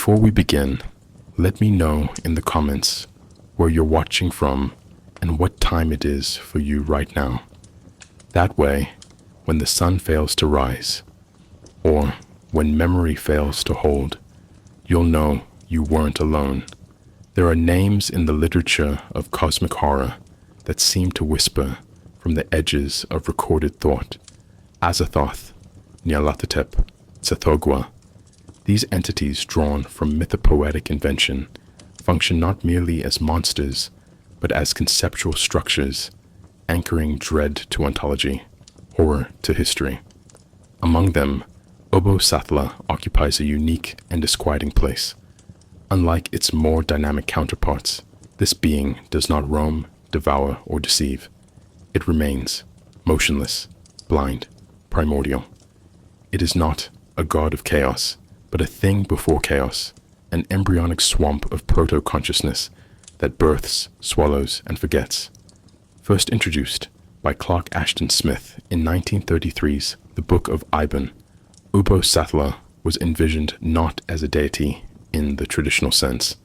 Before we begin, let me know in the comments where you're watching from and what time it is for you right now. That way, when the sun fails to rise, or when memory fails to hold, you'll know you weren't alone. There are names in the literature of cosmic horror that seem to whisper from the edges of recorded thought. Azathoth, Nyarlathotep, Tsathoggua. These entities drawn from mythopoetic invention function not merely as monsters, but as conceptual structures, anchoring dread to ontology, horror to history. Among them, Ubbo-Sathla occupies a unique and disquieting place. Unlike its more dynamic counterparts, this being does not roam, devour, or deceive. It remains motionless, blind, primordial. It is not a god of chaos, but a thing before chaos, an embryonic swamp of proto-consciousness that births, swallows, and forgets. First introduced by Clark Ashton Smith in 1933's The Book of Ibon, Ubbo-Sathla was envisioned not as a deity in the traditional sense,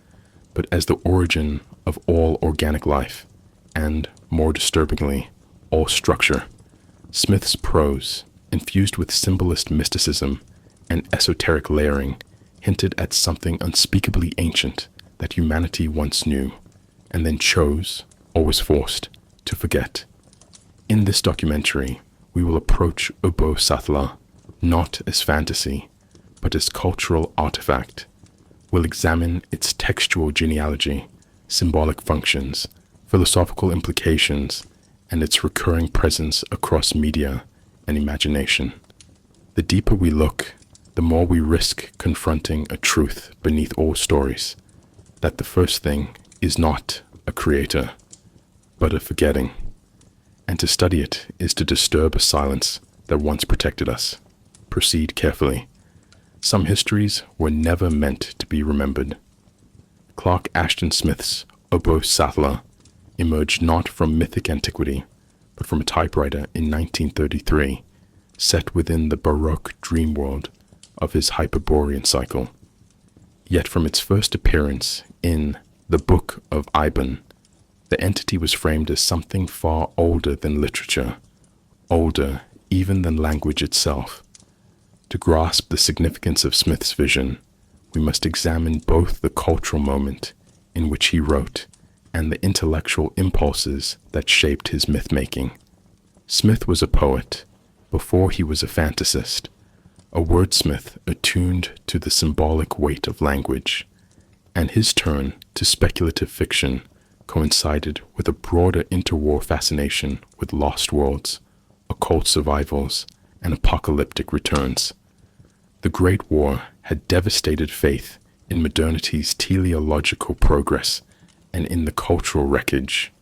but as the origin of all organic life, and, more disturbingly, all structure. Smith's prose, infused with symbolist mysticism and esoteric layering, hinted at something unspeakably ancient that humanity once knew, and then chose, or was forced, to forget. In this documentary, we will approach Ubbo-Sathla not as fantasy, but as cultural artifact. We'll examine its textual genealogy, symbolic functions, philosophical implications, and its recurring presence across media and imagination. The deeper we look, the more we risk confronting a truth beneath all stories, that the first thing is not a creator, but a forgetting. And to study it is to disturb a silence that once protected us. Proceed carefully. Some histories were never meant to be remembered. Clark Ashton Smith's Ubbo-Sathla emerged not from mythic antiquity, but from a typewriter in 1933, set within the Baroque dream world of his Hyperborean cycle. Yet from its first appearance in The Book of Ibon, the entity was framed as something far older than literature, older even than language itself. To grasp the significance of Smith's vision, we must examine both the cultural moment in which he wrote and the intellectual impulses that shaped his myth-making. Smith was a poet before he was a fantasist, a wordsmith attuned to the symbolic weight of language, and his turn to speculative fiction coincided with a broader interwar fascination with lost worlds, occult survivals, and apocalyptic returns. The Great War had devastated faith in modernity's teleological progress and in the cultural wreckage.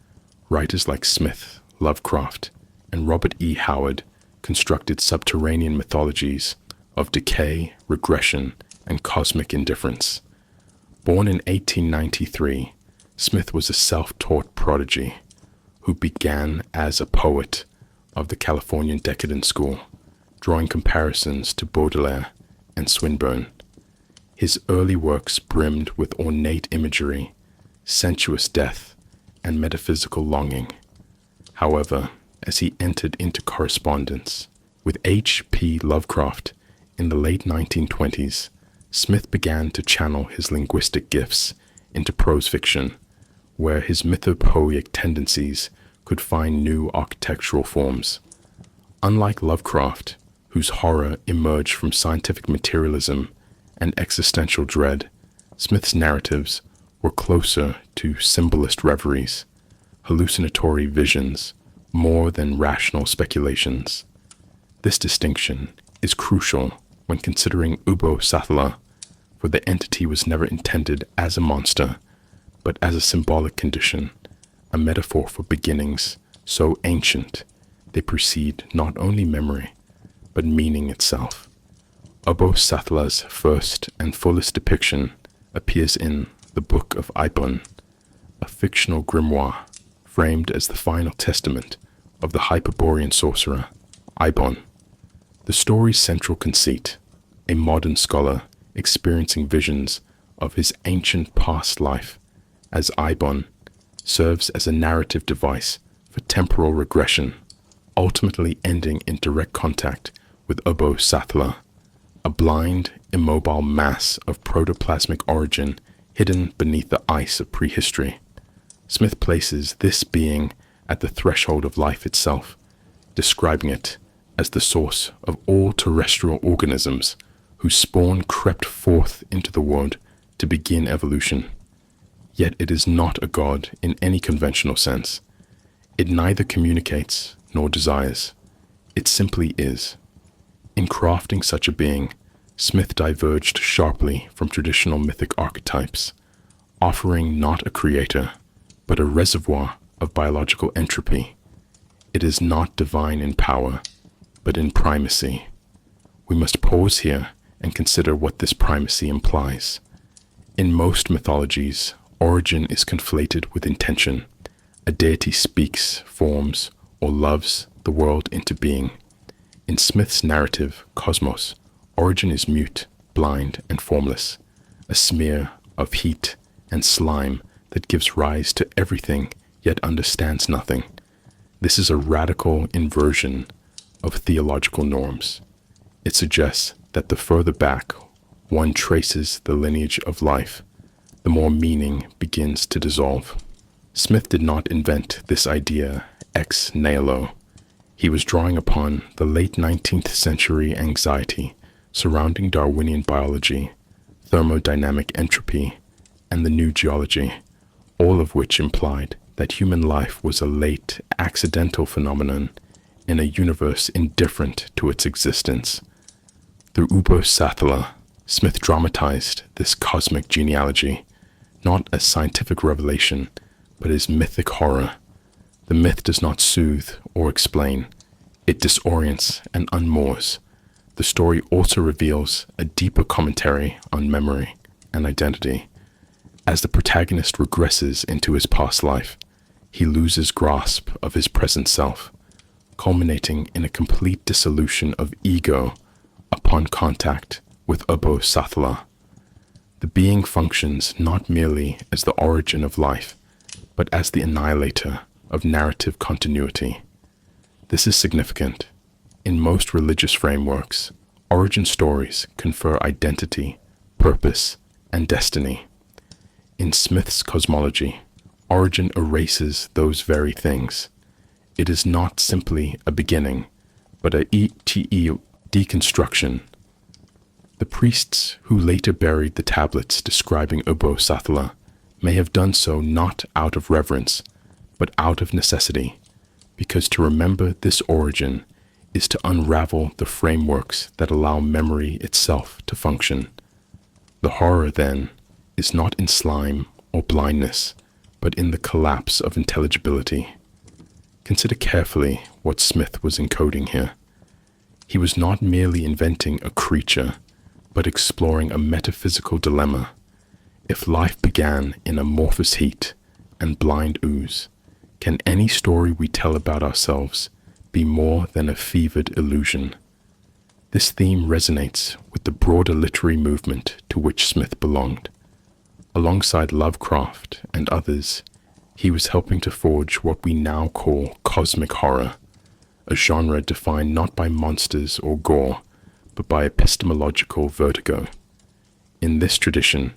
Writers like Smith, Lovecraft, and Robert E. Howard constructed subterranean mythologies of decay, regression, and cosmic indifference. Born in 1893, Smith was a self-taught prodigy who began as a poet of the Californian Decadent School, drawing comparisons to Baudelaire and Swinburne. His early works brimmed with ornate imagery, sensuous death, and metaphysical longing. However, as he entered into correspondence with H.P. Lovecraft in the late 1920s, Smith began to channel his linguistic gifts into prose fiction, where his mythopoeic tendencies could find new architectural forms. Unlike Lovecraft, whose horror emerged from scientific materialism and existential dread, Smith's narratives were closer to symbolist reveries, hallucinatory visions, more than rational speculations. This distinction is crucial when considering Ubbo-Sathla, for the entity was never intended as a monster, but as a symbolic condition, a metaphor for beginnings so ancient they precede not only memory, but meaning itself. Ubbo-Sathla's first and fullest depiction appears in The Book of Ibon, a fictional grimoire framed as the final testament of the Hyperborean sorcerer, Ibon. The story's central conceit, a modern scholar experiencing visions of his ancient past life as Ibon serves as a narrative device for temporal regression, ultimately ending in direct contact with Ubbo-Sathla, a blind, immobile mass of protoplasmic origin hidden beneath the ice of prehistory. Smith places this being at the threshold of life itself, describing it as the source of all terrestrial organisms whose spawn crept forth into the world to begin evolution. Yet it is not a god in any conventional sense. It neither communicates nor desires. It simply is. In crafting such a being, Smith diverged sharply from traditional mythic archetypes, offering not a creator, but a reservoir of biological entropy. It is not divine in power, but in primacy. We must pause here and consider what this primacy implies. In most mythologies, origin is conflated with intention. A deity speaks, forms, or loves the world into being. In Smith's narrative, Cosmos, origin is mute, blind, and formless, a smear of heat and slime that gives rise to everything yet understands nothing. This is a radical inversion of theological norms. It suggests that the further back one traces the lineage of life, the more meaning begins to dissolve. Smith did not invent this idea ex nihilo. He was drawing upon the late 19th century anxiety surrounding Darwinian biology, thermodynamic entropy, and the new geology, all of which implied that human life was a late, accidental phenomenon in a universe indifferent to its existence. Through Ubbo-Sathla, Smith dramatized this cosmic genealogy, not as scientific revelation, but as mythic horror. The myth does not soothe or explain. It disorients and unmoors. The story also reveals a deeper commentary on memory and identity. As the protagonist regresses into his past life, he loses grasp of his present self, culminating in a complete dissolution of ego upon contact with Ubbo-Sathla. The being functions not merely as the origin of life, but as the annihilator of narrative continuity. This is significant. In most religious frameworks, origin stories confer identity, purpose, and destiny. In Smith's cosmology, origin erases those very things. It is not simply a beginning, but a deconstruction. The priests who later buried the tablets describing Ubbo-Sathla may have done so not out of reverence, but out of necessity, because to remember this origin is to unravel the frameworks that allow memory itself to function. The horror, then, is not in slime or blindness, but in the collapse of intelligibility. Consider carefully what Smith was encoding here. He was not merely inventing a creature, but exploring a metaphysical dilemma. If life began in amorphous heat and blind ooze, can any story we tell about ourselves be more than a fevered illusion? This theme resonates with the broader literary movement to which Smith belonged. Alongside Lovecraft and others, he was helping to forge what we now call cosmic horror, a genre defined not by monsters or gore, but by epistemological vertigo. In this tradition,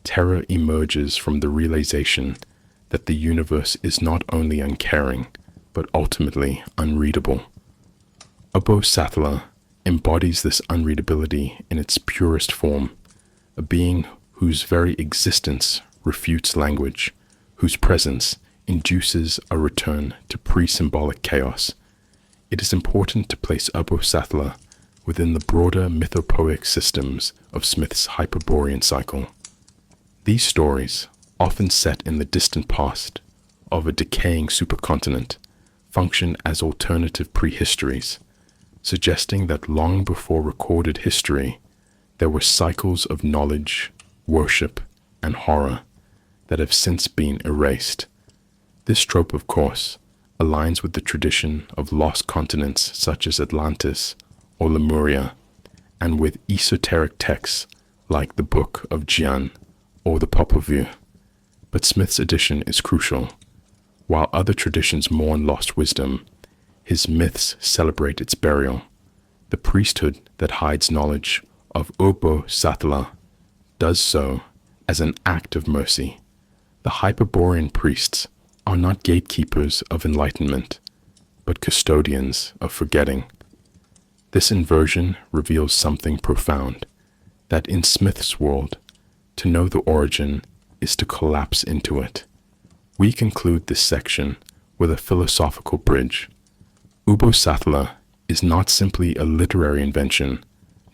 terror emerges from the realization that the universe is not only uncaring, but ultimately unreadable. Ubbo-Sathla embodies this unreadability in its purest form, a being whose very existence refutes language, whose presence induces a return to pre-symbolic chaos. It is important to place Ubbo-Sathla within the broader mythopoeic systems of Smith's Hyperborean cycle. These stories, often set in the distant past of a decaying supercontinent, function as alternative prehistories, suggesting that long before recorded history, there were cycles of knowledge, worship, and horror that have since been erased. This trope, of course, aligns with the tradition of lost continents such as Atlantis or Lemuria, and with esoteric texts like the Book of Jian or the proper view. But Smith's addition is crucial. While other traditions mourn lost wisdom, his myths celebrate its burial. The priesthood that hides knowledge of Ubbo-Sathla does so as an act of mercy. The Hyperborean priests are not gatekeepers of enlightenment, but custodians of forgetting. This inversion reveals something profound, that in Smith's world, to know the origin is to collapse into it. We conclude this section with a philosophical bridge. Ubbo-Sathla is not simply a literary invention,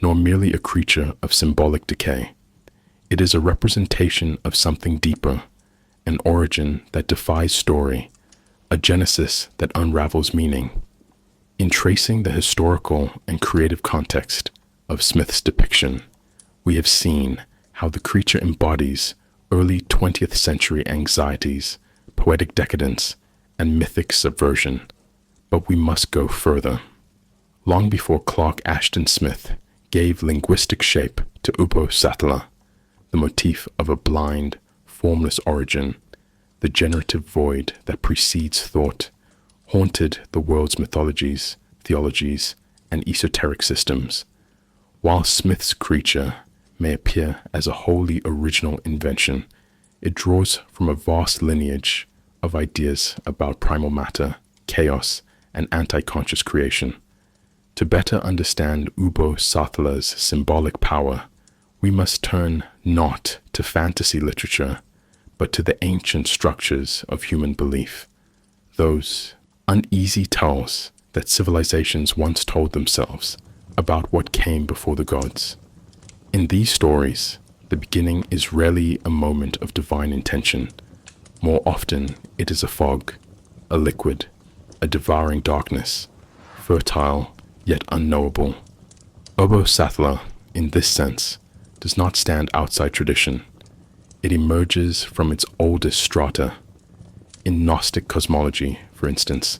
nor merely a creature of symbolic decay. It is a representation of something deeper, an origin that defies story, a genesis that unravels meaning. In tracing the historical and creative context of Smith's depiction, we have seen how the creature embodies early 20th century anxieties, poetic decadence, and mythic subversion. But we must go further. Long before Clark Ashton Smith gave linguistic shape to Ubbo-Sathla, the motif of a blind, formless origin, the generative void that precedes thought, haunted the world's mythologies, theologies, and esoteric systems. While Smith's creature may appear as a wholly original invention, it draws from a vast lineage of ideas about primal matter, chaos, and anti-conscious creation. To better understand Ubbo-Sathla's symbolic power, we must turn not to fantasy literature, but to the ancient structures of human belief, those uneasy tales that civilizations once told themselves about what came before the gods. In these stories, the beginning is rarely a moment of divine intention. More often, it is a fog, a liquid, a devouring darkness, fertile yet unknowable. Ubbo-Sathla, in this sense, does not stand outside tradition. It emerges from its oldest strata. In Gnostic cosmology, for instance,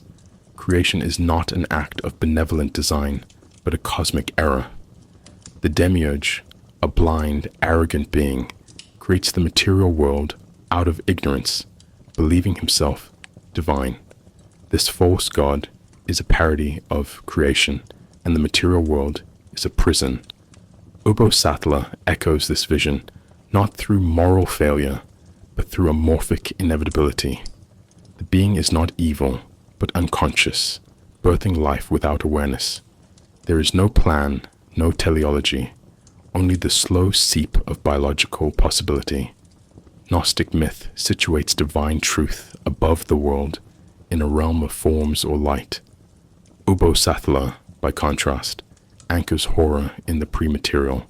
creation is not an act of benevolent design, but a cosmic error. The demiurge, a blind, arrogant being, creates the material world out of ignorance, believing himself divine. This false god is a parody of creation, and the material world is a prison. Ubbo-Sathla echoes this vision, not through moral failure, but through a morphic inevitability. The being is not evil, but unconscious, birthing life without awareness. There is no plan, no teleology, only the slow seep of biological possibility. Gnostic myth situates divine truth above the world, in a realm of forms or light. Ubbo-Sathla, by contrast, anchors horror in the pre-material,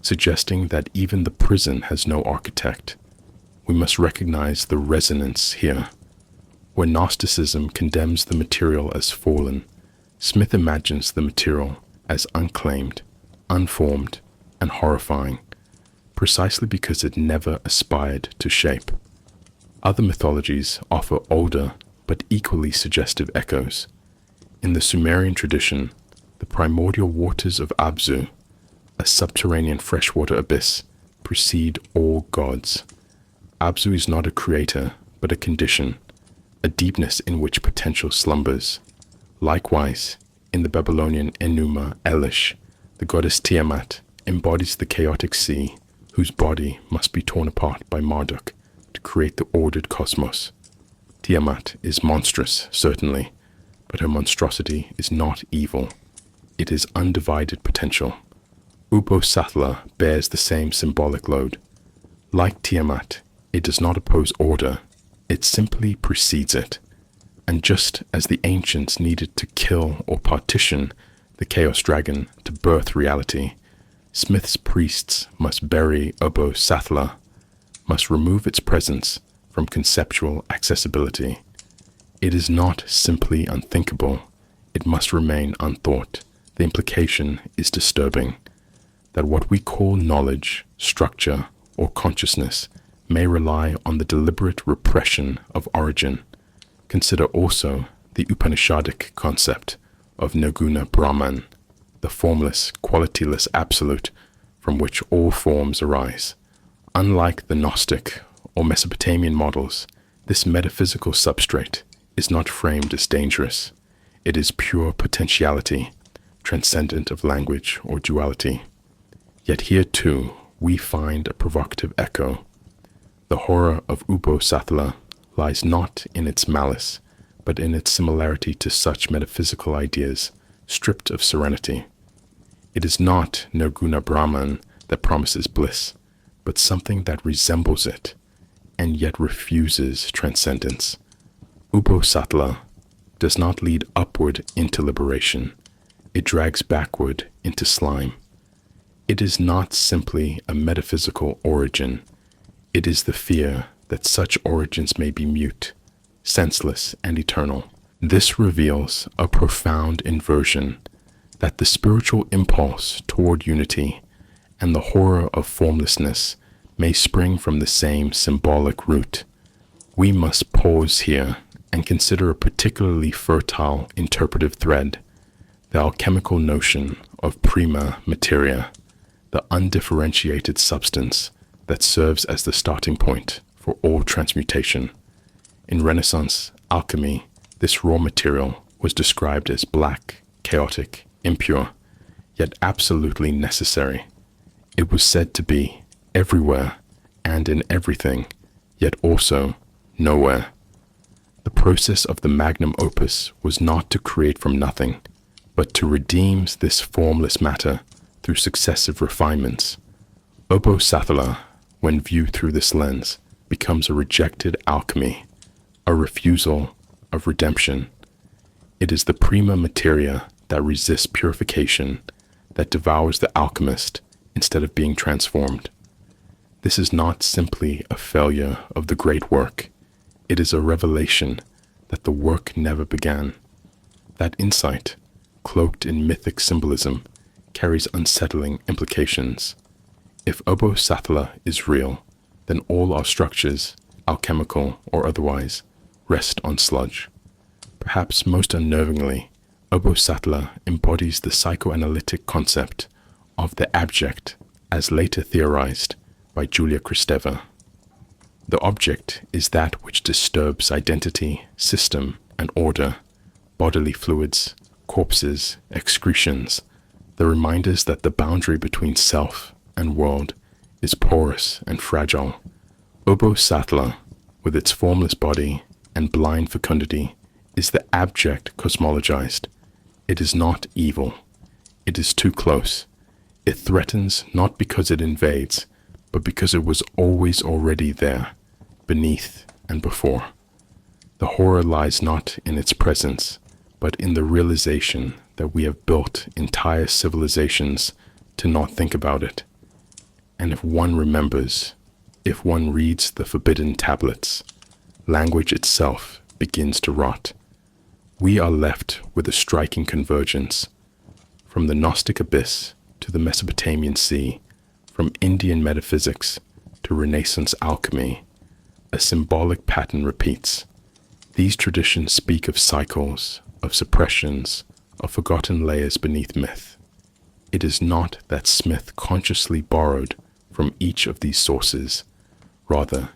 suggesting that even the prison has no architect. We must recognize the resonance here. Where Gnosticism condemns the material as fallen, Smith imagines the material as unclaimed, unformed, and horrifying, precisely because it never aspired to shape. Other mythologies offer older but equally suggestive echoes. In the Sumerian tradition, the primordial waters of Abzu, a subterranean freshwater abyss, precede all gods. Abzu is not a creator, but a condition, a deepness in which potential slumbers. Likewise, in the Babylonian Enuma Elish, the goddess Tiamat embodies the chaotic sea, whose body must be torn apart by Marduk to create the ordered cosmos. Tiamat is monstrous, certainly, but her monstrosity is not evil. It is undivided potential. Ubbo-Sathla bears the same symbolic load. Like Tiamat, it does not oppose order, it simply precedes it. And just as the ancients needed to kill or partition the chaos dragon to birth reality, Smith's priests must bury Ubbo-Sathla, must remove its presence from conceptual accessibility. It is not simply unthinkable, it must remain unthought. The implication is disturbing, that what we call knowledge, structure, or consciousness may rely on the deliberate repression of origin. Consider also the Upanishadic concept of Nirguna Brahman, the formless, qualityless absolute from which all forms arise. unlike the Gnostic or Mesopotamian models, this metaphysical substrate is not framed as dangerous. It is pure potentiality, transcendent of language or duality. Yet here too we find a provocative echo. The horror of Ubbo-Sathla lies not in its malice, but in its similarity to such metaphysical ideas stripped of serenity. It is not Nirguna Brahman that promises bliss, but something that resembles it, and yet refuses transcendence. Ubbo-Sathla does not lead upward into liberation. It drags backward into slime. It is not simply a metaphysical origin. It is the fear that such origins may be mute, senseless, and eternal. This reveals a profound inversion, that the spiritual impulse toward unity and the horror of formlessness may spring from the same symbolic root. We must pause here and consider a particularly fertile interpretive thread, the alchemical notion of prima materia, the undifferentiated substance that serves as the starting point for all transmutation. In Renaissance alchemy, this raw material was described as black, chaotic, impure, yet absolutely necessary. It was said to be everywhere and in everything, yet also nowhere. The process of the magnum opus was not to create from nothing, but to redeem this formless matter through successive refinements. Ubbo-Sathla, when viewed through this lens, becomes a rejected alchemy, a refusal of redemption. It is the prima materia that resists purification, that devours the alchemist instead of being transformed. This is not simply a failure of the great work. It is a revelation that the work never began. That insight, cloaked in mythic symbolism, carries unsettling implications. If Ubbo-Sathla is real, then all our structures, alchemical or otherwise, rest on sludge. Perhaps most unnervingly, Ubbo-Sathla embodies the psychoanalytic concept of the abject as later theorized by Julia Kristeva. The object is that which disturbs identity, system, and order, bodily fluids, corpses, excretions, the reminders that the boundary between self and world is porous and fragile. Ubbo-Sathla, with its formless body and blind fecundity, is the abject cosmologized. It is not evil. It is too close. It threatens not because it invades, but because it was always already there, beneath and before. The horror lies not in its presence, but in the realization that we have built entire civilizations to not think about it. And if one remembers, if one reads the forbidden tablets, language itself begins to rot. We are left with a striking convergence. From the Gnostic abyss to the Mesopotamian sea, from Indian metaphysics to Renaissance alchemy, a symbolic pattern repeats. These traditions speak of cycles, of suppressions, of forgotten layers beneath myth. It is not that Smith consciously borrowed from each of these sources. Rather,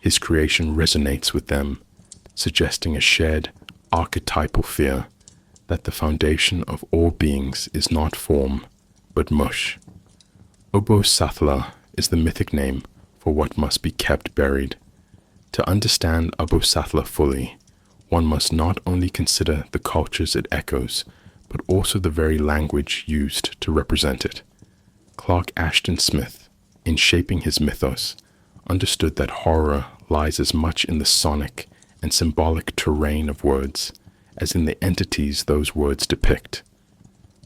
his creation resonates with them, suggesting a shared archetypal fear that the foundation of all beings is not form, but mush. Ubbo-Sathla is the mythic name for what must be kept buried. To understand Ubbo-Sathla fully, one must not only consider the cultures it echoes, but also the very language used to represent it. Clark Ashton Smith, in shaping his mythos, understood that horror lies as much in the sonic and symbolic terrain of words as in the entities those words depict.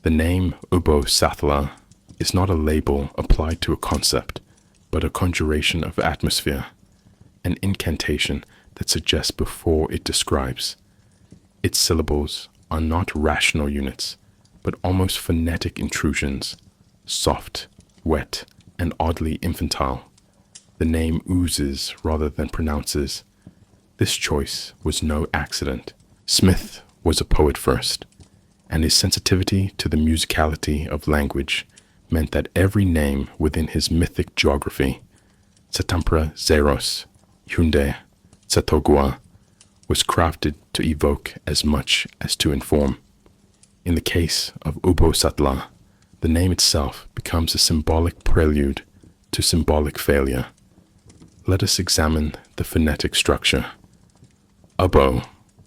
The name Ubbo-Sathla is not a label applied to a concept, but a conjuration of atmosphere, an incantation that suggests before it describes. Its syllables are not rational units, but almost phonetic intrusions, soft, wet, and oddly infantile. The name oozes rather than pronounces. This choice was no accident. Smith was a poet first, and his sensitivity to the musicality of language meant that every name within his mythic geography, Satampra Zeros, Hyundai, Satogua, was crafted to evoke as much as to inform. In the case of Ubbo-Sathla, the name itself becomes a symbolic prelude to symbolic failure. Let us examine the phonetic structure. Ubbo,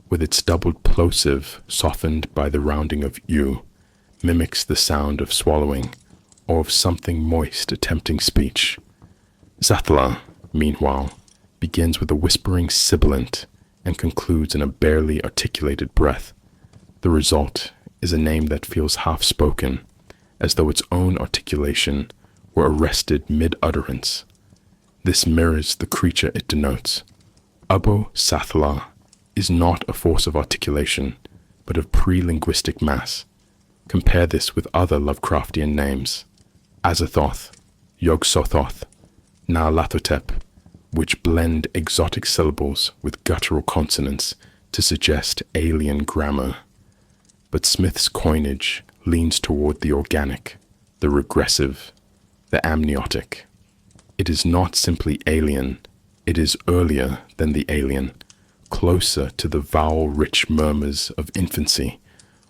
with its doubled plosive softened by the rounding of U, mimics the sound of swallowing or of something moist attempting speech. Sathla, meanwhile, begins with a whispering sibilant and concludes in a barely articulated breath. The result is a name that feels half-spoken, as though its own articulation were arrested mid-utterance. This mirrors the creature it denotes. Ubbo-Sathla is not a force of articulation, but of pre-linguistic mass. Compare this with other Lovecraftian names, Azathoth, Yog-Sothoth, Nyarlathotep, which blend exotic syllables with guttural consonants to suggest alien grammar. But Smith's coinage leans toward the organic, the regressive, the amniotic. It is not simply alien, it is earlier than the alien, closer to the vowel-rich murmurs of infancy,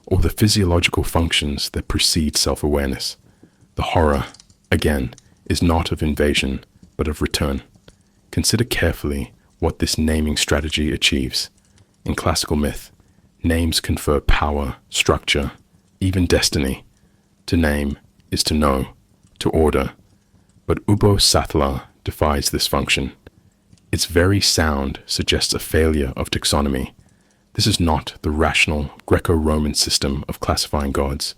or the physiological functions that precede self-awareness. The horror, again, is not of invasion, but of return. Consider carefully what this naming strategy achieves. In classical myth, names confer power, structure, even destiny. To name is to know, to order. But Ubbo-Sathla defies this function. Its very sound suggests a failure of taxonomy. This is not the rational Greco-Roman system of classifying gods,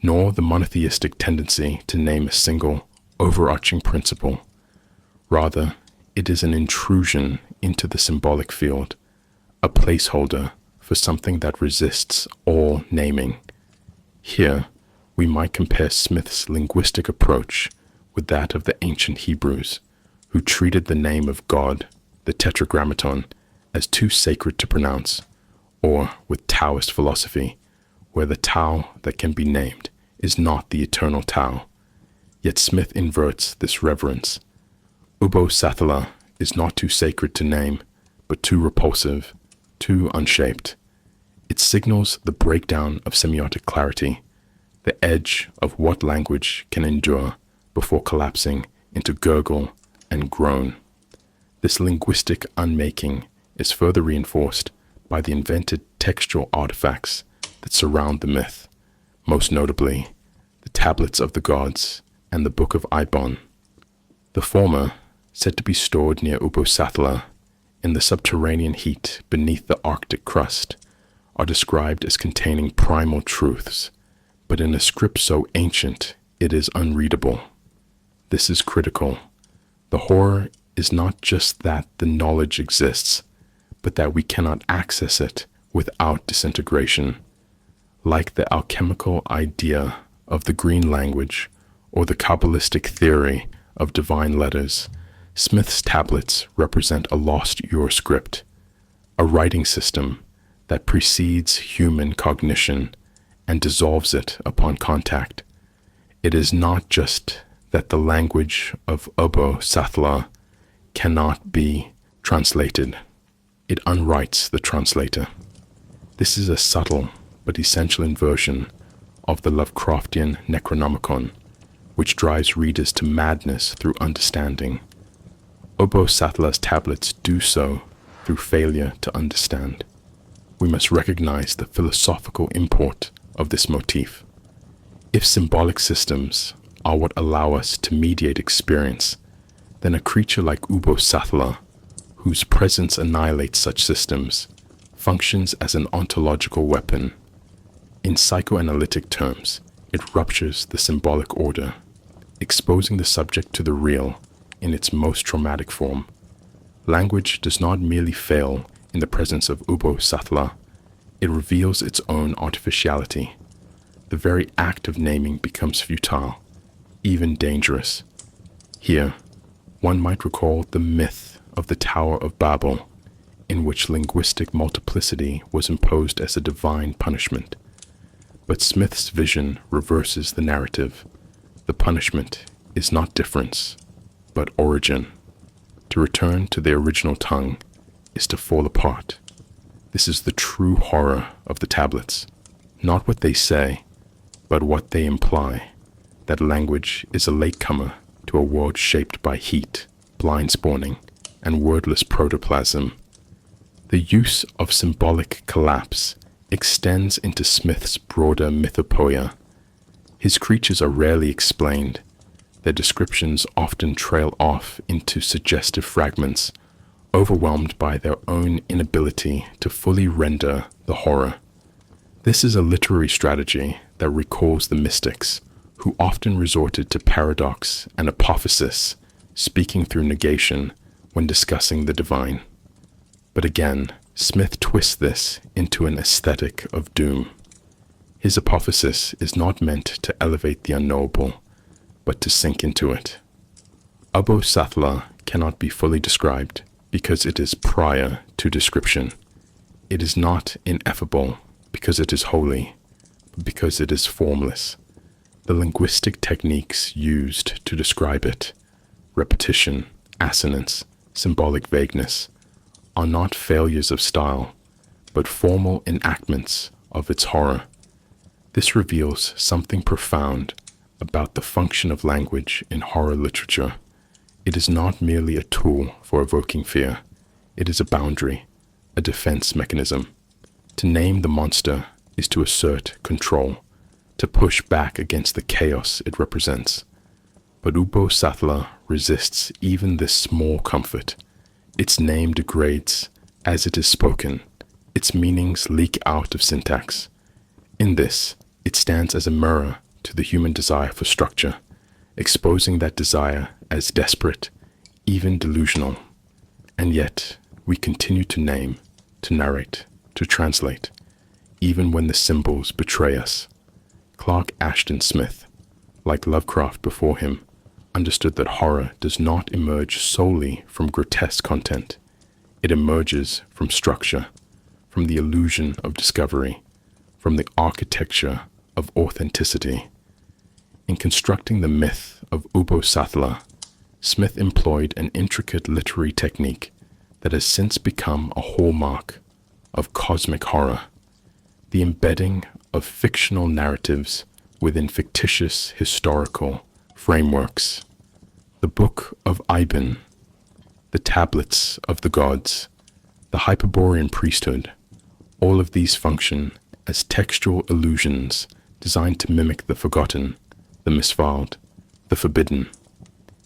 nor the monotheistic tendency to name a single, overarching principle. Rather, it is an intrusion into the symbolic field, a placeholder for something that resists all naming. Here, we might compare Smith's linguistic approach with that of the ancient Hebrews, who treated the name of God, the Tetragrammaton, as too sacred to pronounce, or with Taoist philosophy, where the Tao that can be named is not the eternal Tao. Yet Smith inverts this reverence. Ubbo-Sathla is not too sacred to name, but too repulsive, too unshaped. It signals the breakdown of semiotic clarity, the edge of what language can endure before collapsing into gurgle and groan. This linguistic unmaking is further reinforced by the invented textual artifacts that surround the myth, most notably the tablets of the gods and the Book of Ibon. The former, said to be stored near Ubbo-Sathla in the subterranean heat beneath the Arctic crust, are described as containing primal truths, but in a script so ancient it is unreadable. This is critical. The horror is not just that the knowledge exists, but that we cannot access it without disintegration. Like the alchemical idea of the green language or the Kabbalistic theory of divine letters, Smith's tablets represent a lost Euroscript, a writing system that precedes human cognition and dissolves it upon contact. It is not just that the language of Ubbo-Sathla cannot be translated. It unwrites the translator. This is a subtle but essential inversion of the Lovecraftian Necronomicon, which drives readers to madness through understanding. Ubbo-Sathla's tablets do so through failure to understand. We must recognize the philosophical import of this motif. If symbolic systems are what allow us to mediate experience, then a creature like Ubbo-Sathla, whose presence annihilates such systems, functions as an ontological weapon. In psychoanalytic terms, it ruptures the symbolic order, exposing the subject to the real in its most traumatic form. Language does not merely fail in the presence of Ubbo-Sathla, it reveals its own artificiality. The very act of naming becomes futile, even dangerous. Here, one might recall the myth of the Tower of Babel, in which linguistic multiplicity was imposed as a divine punishment. But Smith's vision reverses the narrative. The punishment is not difference, but origin. To return to the original tongue is to fall apart. This is the true horror of the tablets. Not what they say, but what they imply, that language is a latecomer to a world shaped by heat, blind spawning, and wordless protoplasm. The use of symbolic collapse extends into Smith's broader mythopoeia. His creatures are rarely explained. Their descriptions often trail off into suggestive fragments, overwhelmed by their own inability to fully render the horror. This is a literary strategy that recalls the mystics, who often resorted to paradox and apophasis, speaking through negation when discussing the divine. But again, Smith twists this into an aesthetic of doom. His apophasis is not meant to elevate the unknowable, but to sink into it. Ubbo-Sathla cannot be fully described because it is prior to description. It is not ineffable because it is holy, but because it is formless. The linguistic techniques used to describe it, repetition, assonance, symbolic vagueness, are not failures of style, but formal enactments of its horror. This reveals something profound about the function of language in horror literature. It is not merely a tool for evoking fear. It is a boundary, a defense mechanism. To name the monster is to assert control, to push back against the chaos it represents. But Ubbo-Sathla resists even this small comfort. Its name degrades as it is spoken. Its meanings leak out of syntax. In this, it stands as a mirror to the human desire for structure, exposing that desire as desperate, even delusional. And yet, we continue to name, to narrate, to translate, even when the symbols betray us. Clark Ashton Smith, like Lovecraft before him, understood that horror does not emerge solely from grotesque content. It emerges from structure, from the illusion of discovery, from the architecture of authenticity. In constructing the myth of Ubbo-Sathla, Smith employed an intricate literary technique that has since become a hallmark of cosmic horror, the embedding of fictional narratives within fictitious historical frameworks. The Book of Ibn, the Tablets of the Gods, the Hyperborean priesthood, all of these function as textual illusions designed to mimic the forgotten, the misfiled, the forbidden.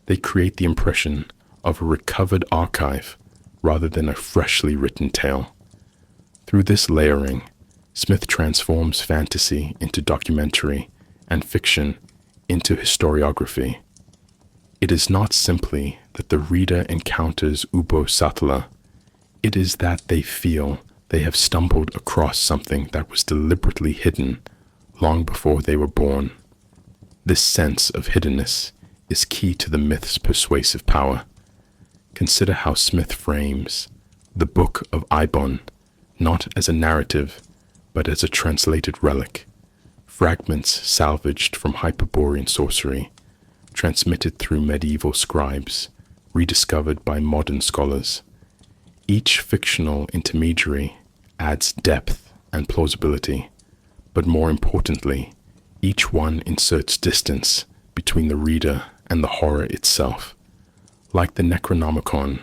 They create the impression of a recovered archive rather than a freshly written tale. Through this layering, Smith transforms fantasy into documentary and fiction into historiography. It is not simply that the reader encounters Ubbo-Sathla, it is that they feel they have stumbled across something that was deliberately hidden long before they were born. This sense of hiddenness is key to the myth's persuasive power. Consider how Smith frames the Book of Ibn not as a narrative, but as a translated relic, fragments salvaged from Hyperborean sorcery, transmitted through medieval scribes, rediscovered by modern scholars. Each fictional intermediary adds depth and plausibility, but more importantly, each one inserts distance between the reader and the horror itself. Like the Necronomicon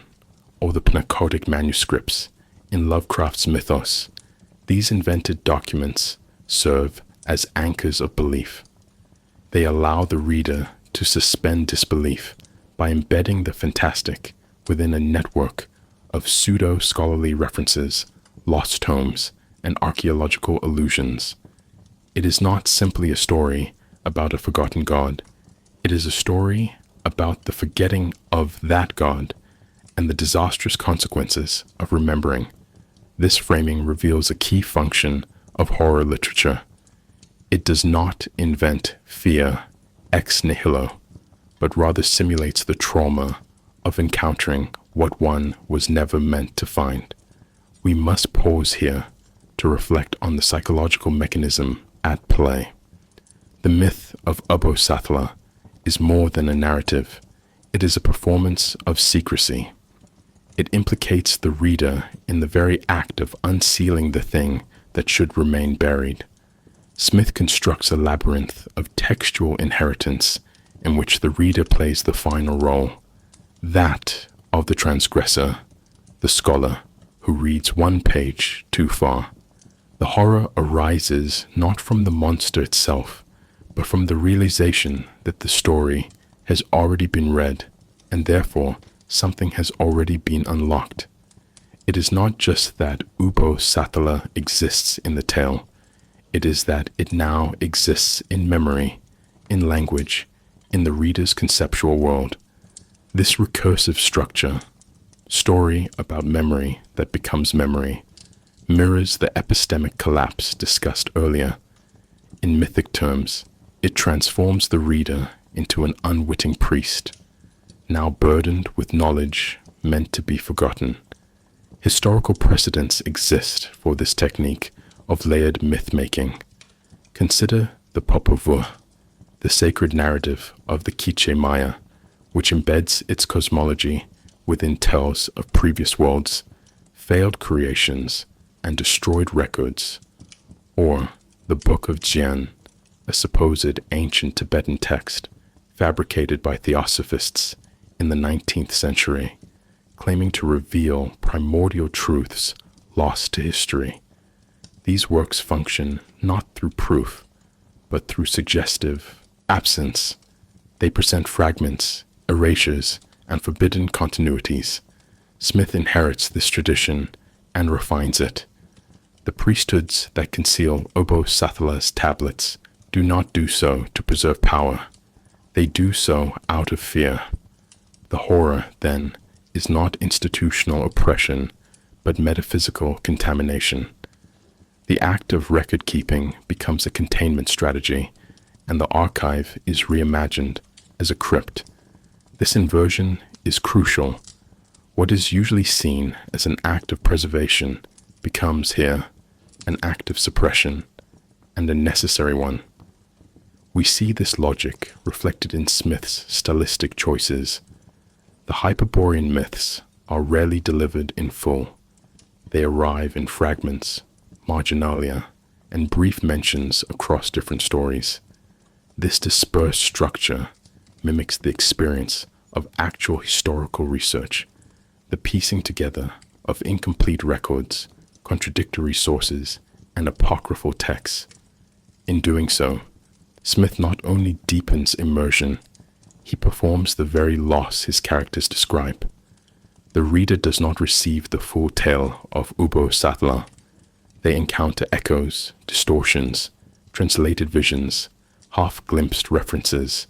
or the Pnakotic manuscripts in Lovecraft's mythos, these invented documents serve as anchors of belief. They allow the reader to suspend disbelief by embedding the fantastic within a network of pseudo-scholarly references, lost tomes, and archaeological allusions. It is not simply a story about a forgotten god. It is a story about the forgetting of that god and the disastrous consequences of remembering. This framing reveals a key function of horror literature. It does not invent fear ex nihilo, but rather simulates the trauma of encountering what one was never meant to find. We must pause here to reflect on the psychological mechanism at play. The myth of Ubbo-Sathla is more than a narrative. It is a performance of secrecy. It implicates the reader in the very act of unsealing the thing that should remain buried. Smith constructs a labyrinth of textual inheritance in which the reader plays the final role, that of the transgressor, the scholar who reads one page too far. The horror arises not from the monster itself, but from the realization that the story has already been read, and therefore something has already been unlocked. It is not just that Ubbo-Sathla exists in the tale, it is that it now exists in memory, in language, in the reader's conceptual world. This recursive structure, story about memory that becomes memory, mirrors the epistemic collapse discussed earlier. In mythic terms, it transforms the reader into an unwitting priest, now burdened with knowledge meant to be forgotten. Historical precedents exist for this technique of layered myth-making. Consider the Popol Vuh, the sacred narrative of the Quiche Maya, which embeds its cosmology within tales of previous worlds, failed creations, and destroyed records. Or the Book of Jian, a supposed ancient Tibetan text fabricated by theosophists in the 19th century, claiming to reveal primordial truths lost to history. These works function not through proof, but through suggestive absence. They present fragments, erasures, and forbidden continuities. Smith inherits this tradition and refines it. The priesthoods that conceal Ubbo-Sathla's tablets do not do so to preserve power. They do so out of fear. The horror, then, is not institutional oppression, but metaphysical contamination. The act of record-keeping becomes a containment strategy, and the archive is reimagined as a crypt. This inversion is crucial. What is usually seen as an act of preservation becomes here an act of suppression, and a necessary one. We see this logic reflected in Smith's stylistic choices. The Hyperborean myths are rarely delivered in full. They arrive in fragments, marginalia, and brief mentions across different stories. This dispersed structure mimics the experience of actual historical research, the piecing together of incomplete records, contradictory sources, and apocryphal texts. In doing so, Smith not only deepens immersion, he performs the very loss his characters describe. The reader does not receive the full tale of Ubbo-Sathla. They encounter echoes, distortions, translated visions, half-glimpsed references.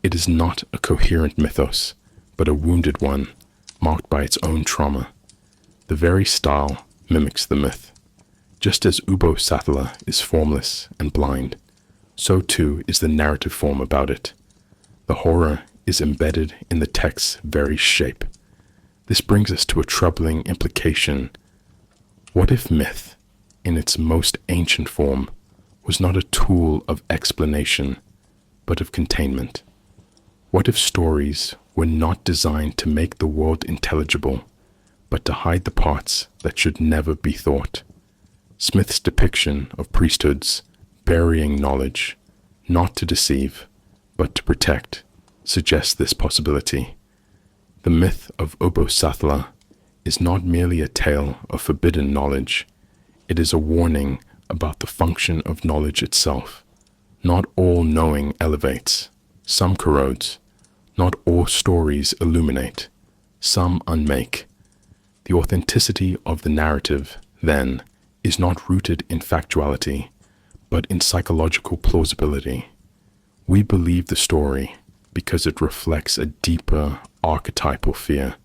It is not a coherent mythos, but a wounded one, marked by its own trauma. The very style mimics the myth. Just as Ubbo-Sathla is formless and blind, so too is the narrative form about it. The horror is embedded in the text's very shape. This brings us to a troubling implication. What if myth, in its most ancient form, was not a tool of explanation, but of containment? What if stories were not designed to make the world intelligible, but to hide the parts that should never be thought? Smith's depiction of priesthoods burying knowledge, not to deceive, but to protect, suggests this possibility. The myth of Ubbo-Sathla is not merely a tale of forbidden knowledge. It is a warning about the function of knowledge itself. Not all knowing elevates, some corrodes. Not all stories illuminate, some unmake. The authenticity of the narrative, then, is not rooted in factuality, but in psychological plausibility. We believe the story because it reflects a deeper archetypal fear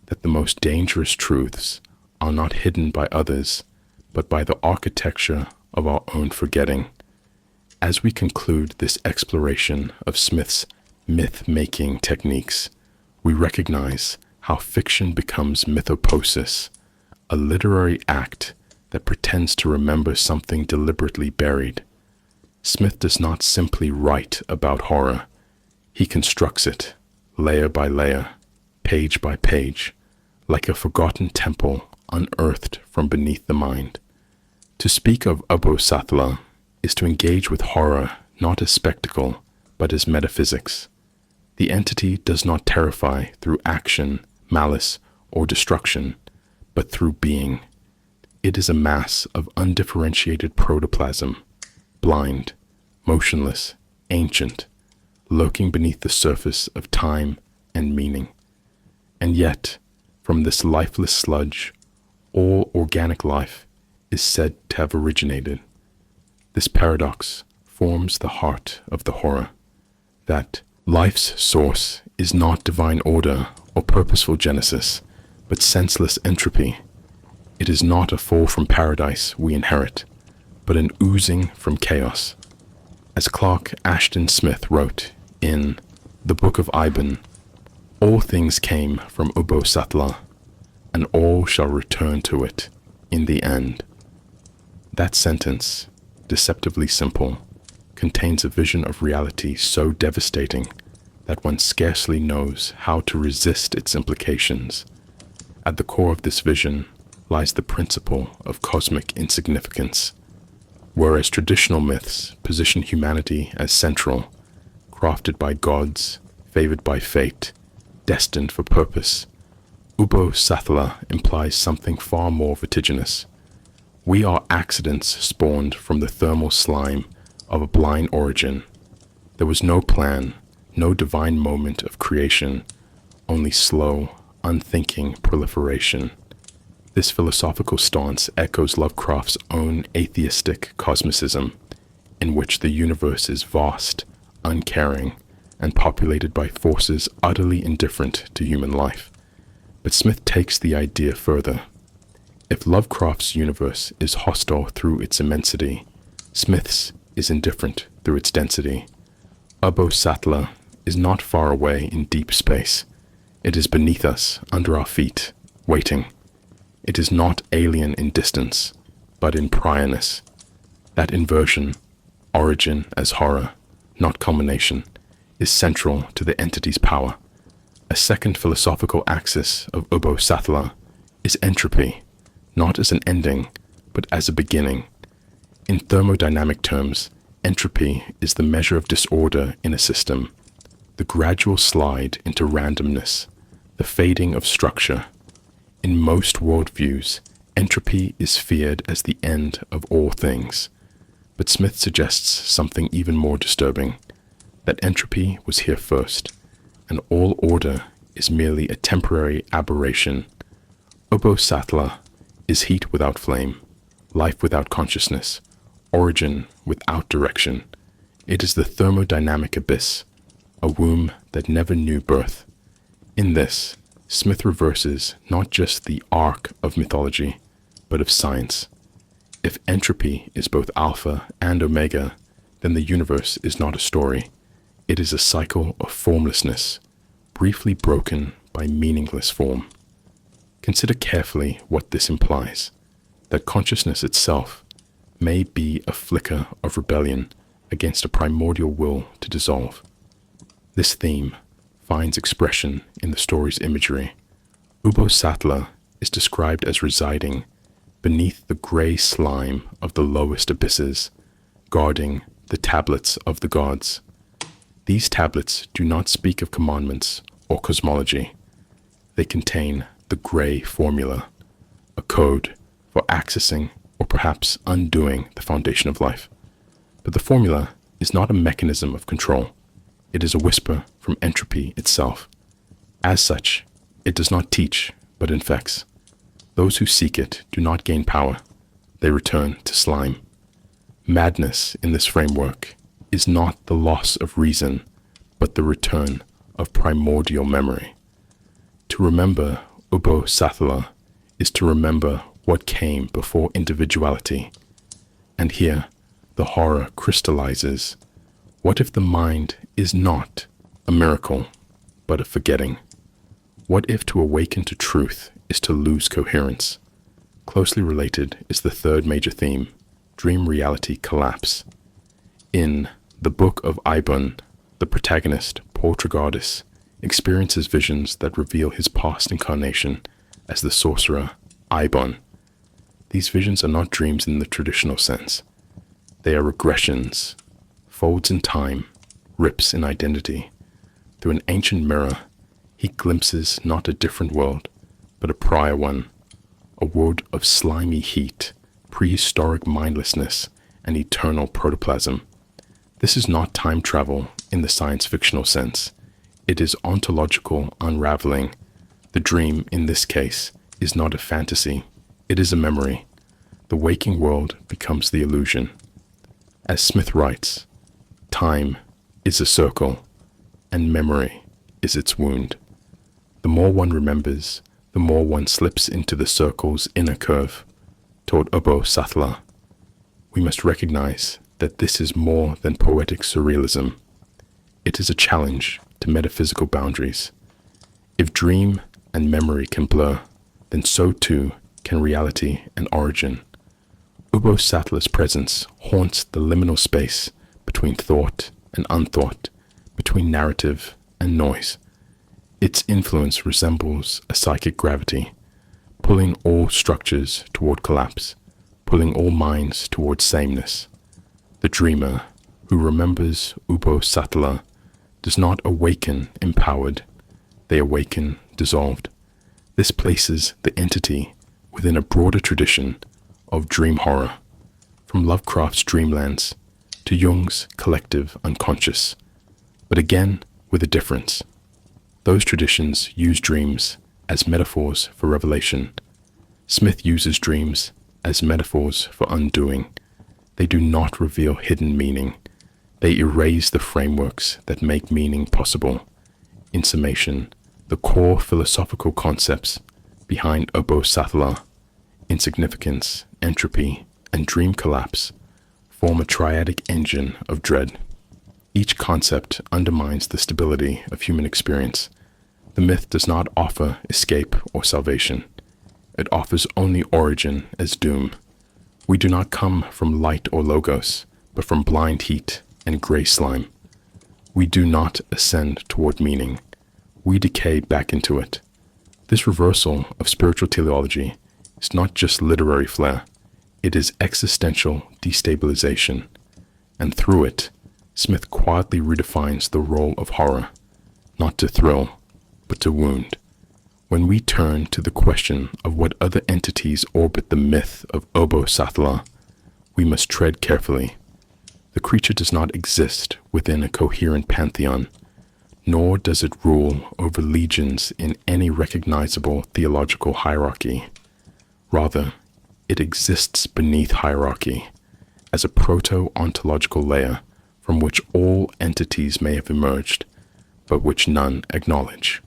that the most dangerous truths are not hidden by others, but by the architecture of our own forgetting. As we conclude this exploration of Smith's myth-making techniques, we recognize how fiction becomes mythopoesis, a literary act that pretends to remember something deliberately buried. Smith does not simply write about horror. He constructs it, layer by layer, page by page, like a forgotten temple unearthed from beneath the mind. To speak of Ubbo-Sathla is to engage with horror not as spectacle, but as metaphysics. The entity does not terrify through action, malice, or destruction, but through being. It is a mass of undifferentiated protoplasm, blind, motionless, ancient, lurking beneath the surface of time and meaning. And yet, from this lifeless sludge, all organic life is said to have originated. This paradox forms the heart of the horror, that life's source is not divine order or purposeful genesis, but senseless entropy. It is not a fall from paradise we inherit, but an oozing from chaos. As Clark Ashton Smith wrote in The Book of Ibon, all things came from Ubbo-Sathla, and all shall return to it in the end. That sentence, deceptively simple, contains a vision of reality so devastating that one scarcely knows how to resist its implications. At the core of this vision lies the principle of cosmic insignificance. Whereas traditional myths position humanity as central, crafted by gods, favored by fate, destined for purpose, Ubbo-Sathla implies something far more vertiginous. We are accidents spawned from the thermal slime of a blind origin. There was no plan, no divine moment of creation, only slow, unthinking proliferation. This philosophical stance echoes Lovecraft's own atheistic cosmicism, in which the universe is vast, uncaring, and populated by forces utterly indifferent to human life. But Smith takes the idea further. If Lovecraft's universe is hostile through its immensity, Smith's is indifferent through its density. Ubbo-Sathla is not far away in deep space. It is beneath us, under our feet, waiting. It is not alien in distance, but in priorness. That inversion, origin as horror, not culmination, is central to the entity's power. A second philosophical axis of Ubbo-Sathla is entropy, not as an ending, but as a beginning. In thermodynamic terms, entropy is the measure of disorder in a system, the gradual slide into randomness, the fading of structure. In most worldviews, entropy is feared as the end of all things. But Smith suggests something even more disturbing, that entropy was here first, and all order is merely a temporary aberration. Ubbo-Sathla is heat without flame, life without consciousness, origin without direction. It is the thermodynamic abyss, a womb that never knew birth. In this, Smith reverses not just the arc of mythology, but of science. If entropy is both alpha and omega, then the universe is not a story. It is a cycle of formlessness, briefly broken by meaningless form. Consider carefully what this implies, that consciousness itself may be a flicker of rebellion against a primordial will to dissolve. This theme finds expression in the story's imagery. Ubbo-Sathla is described as residing beneath the gray slime of the lowest abysses, guarding the tablets of the gods. These tablets do not speak of commandments or cosmology. They contain the gray formula, a code for accessing or perhaps undoing the foundation of life. But the formula is not a mechanism of control. It is a whisper from entropy itself. As such, it does not teach, but infects. Those who seek it do not gain power. They return to slime. Madness in this framework is not the loss of reason, but the return of primordial memory. To remember Ubbo-Sathla is to remember what came before individuality. And here, the horror crystallizes. What if the mind is not a miracle, but a forgetting? What if to awaken to truth is to lose coherence? Closely related is the third major theme, dream-reality collapse. In The Book of Ibon, the protagonist, Poltergeist, experiences visions that reveal his past incarnation as the sorcerer Ibon. These visions are not dreams in the traditional sense. They are regressions, folds in time, rips in identity. Through an ancient mirror, he glimpses not a different world, but a prior one, a world of slimy heat, prehistoric mindlessness, and eternal protoplasm. This is not time travel in the science fictional sense. It is ontological unraveling. The dream, in this case, is not a fantasy. It is a memory. The waking world becomes the illusion. As Smith writes, time is a circle, and memory is its wound. The more one remembers, the more one slips into the circle's inner curve, toward Ubbo-Sathla. We must recognize that this is more than poetic surrealism. It is a challenge to metaphysical boundaries. If dream and memory can blur, then so too can reality and origin. Ubbo-Sathla's presence haunts the liminal space between thought and unthought, between narrative and noise. Its influence resembles a psychic gravity, pulling all structures toward collapse, pulling all minds toward sameness. The dreamer who remembers Ubbo-Sathla does not awaken empowered, they awaken dissolved. This places the entity within a broader tradition of dream horror, from Lovecraft's dreamlands to Jung's collective unconscious. But again, with a difference. Those traditions use dreams as metaphors for revelation. Smith uses dreams as metaphors for undoing. They do not reveal hidden meaning. They erase the frameworks that make meaning possible. In summation, the core philosophical concepts behind Ubbo-Sathla, insignificance, entropy, and dream collapse, form a triadic engine of dread. Each concept undermines the stability of human experience. The myth does not offer escape or salvation. It offers only origin as doom. We do not come from light or logos, but from blind heat and gray slime. We do not ascend toward meaning. We decay back into it. This reversal of spiritual teleology is not just literary flair. It is existential destabilization. And through it, Smith quietly redefines the role of horror, not to thrill, but to wound. When we turn to the question of what other entities orbit the myth of Ubbo-Sathla, we must tread carefully. The creature does not exist within a coherent pantheon, nor does it rule over legions in any recognizable theological hierarchy. Rather, it exists beneath hierarchy, as a proto-ontological layer from which all entities may have emerged, but which none acknowledge.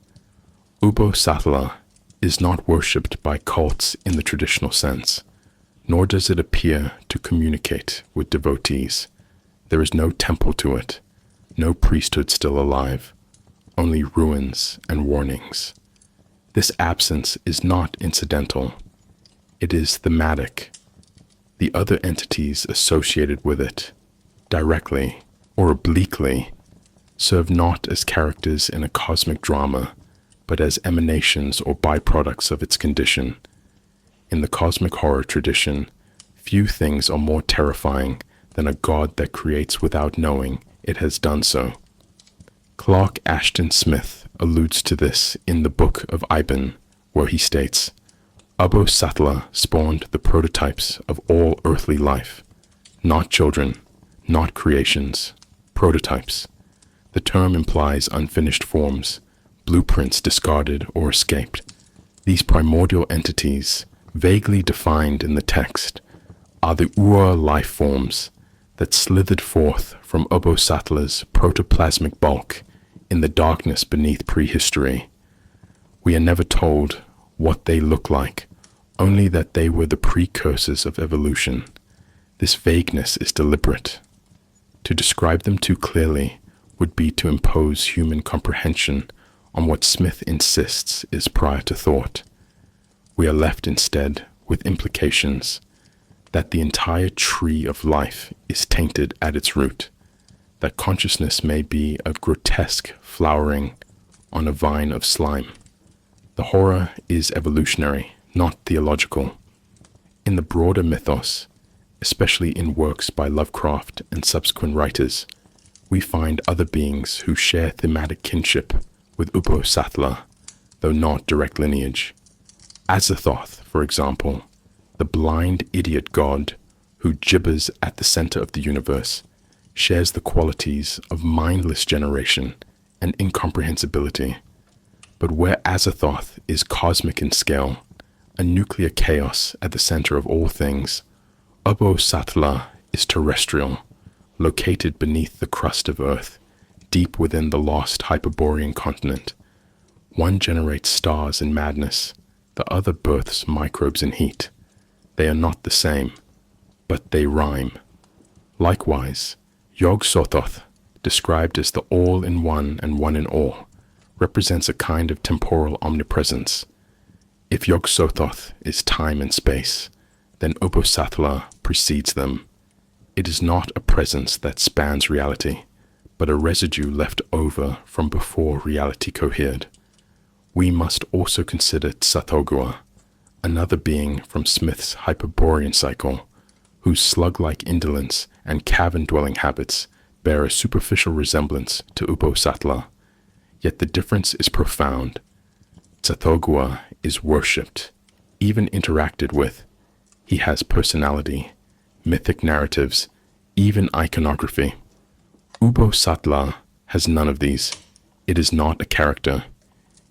Ubbo-Sathla is not worshipped by cults in the traditional sense, nor does it appear to communicate with devotees. There is no temple to it, no priesthood still alive, only ruins and warnings. This absence is not incidental. It is thematic. The other entities associated with it, directly or obliquely, serve not as characters in a cosmic drama, but as emanations or byproducts of its condition. In the cosmic horror tradition, few things are more terrifying than a god that creates without knowing it has done so. Clark Ashton Smith alludes to this in the Book of Ibon, where he states, Ubbo-Sathla spawned the prototypes of all earthly life, not children, not creations, prototypes. The term implies unfinished forms, blueprints discarded or escaped. These primordial entities, vaguely defined in the text, are the Ur life forms that slithered forth from Ubbo-Sathla's protoplasmic bulk in the darkness beneath prehistory. We are never told what they look like, only that they were the precursors of evolution. This vagueness is deliberate. To describe them too clearly would be to impose human comprehension on what Smith insists is prior to thought. We are left instead with implications that the entire tree of life is tainted at its root, that consciousness may be a grotesque flowering on a vine of slime. The horror is evolutionary, not theological. In the broader mythos, especially in works by Lovecraft and subsequent writers, we find other beings who share thematic kinship with Ubbo-Sathla, though not direct lineage. Azathoth, for example, the blind idiot god who gibbers at the center of the universe, shares the qualities of mindless generation and incomprehensibility. But where Azathoth is cosmic in scale, a nuclear chaos at the center of all things, Ubbo-Sathla is terrestrial, located beneath the crust of Earth, deep within the lost Hyperborean continent. One generates stars in madness, the other births microbes in heat. They are not the same, but they rhyme. Likewise, Yog-Sothoth, described as the all-in-one and one-in-all, represents a kind of temporal omnipresence. If Yog-Sothoth is time and space, then Ubbo-Sathla precedes them. It is not a presence that spans reality, but a residue left over from before reality cohered. We must also consider Tsathoggua, another being from Smith's Hyperborean cycle, whose slug-like indolence and cavern-dwelling habits bear a superficial resemblance to Ubbo-Sathla. Yet the difference is profound. Tsathoggua is worshipped, even interacted with. He has personality, mythic narratives, even iconography. Ubbo-Sathla has none of these. It is not a character.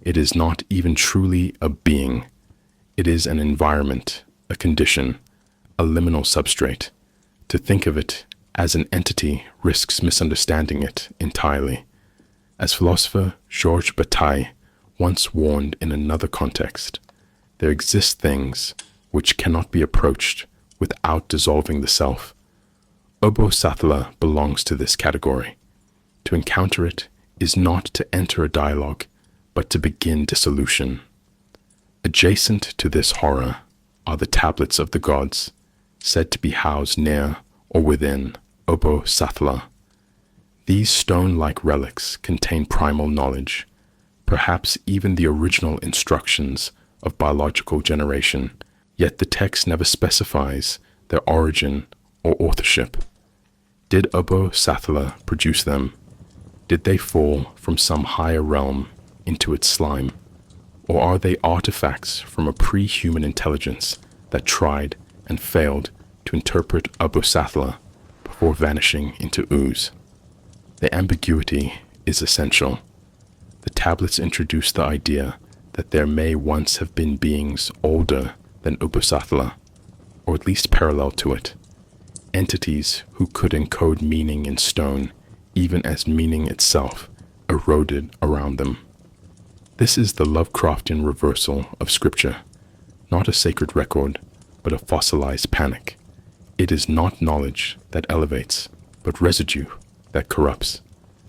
It is not even truly a being. It is an environment, a condition, a liminal substrate. To think of it as an entity risks misunderstanding it entirely. As philosopher Georges Bataille once warned in another context, there exist things which cannot be approached without dissolving the self. Ubbo-Sathla belongs to this category. To encounter it is not to enter a dialogue, but to begin dissolution. Adjacent to this horror are the tablets of the gods, said to be housed near or within Ubbo-Sathla. These stone-like relics contain primal knowledge, perhaps even the original instructions of biological generation, yet the text never specifies their origin or authorship. Did Ubbo-Sathla produce them? Did they fall from some higher realm into its slime? Or are they artifacts from a pre-human intelligence that tried and failed to interpret Ubbo-Sathla before vanishing into ooze? The ambiguity is essential. The tablets introduce the idea that there may once have been beings older than Ubbo-Sathla, or at least parallel to it, entities who could encode meaning in stone even as meaning itself eroded around them. This is the Lovecraftian reversal of scripture, not a sacred record, but a fossilized panic. It is not knowledge that elevates, but residue that corrupts.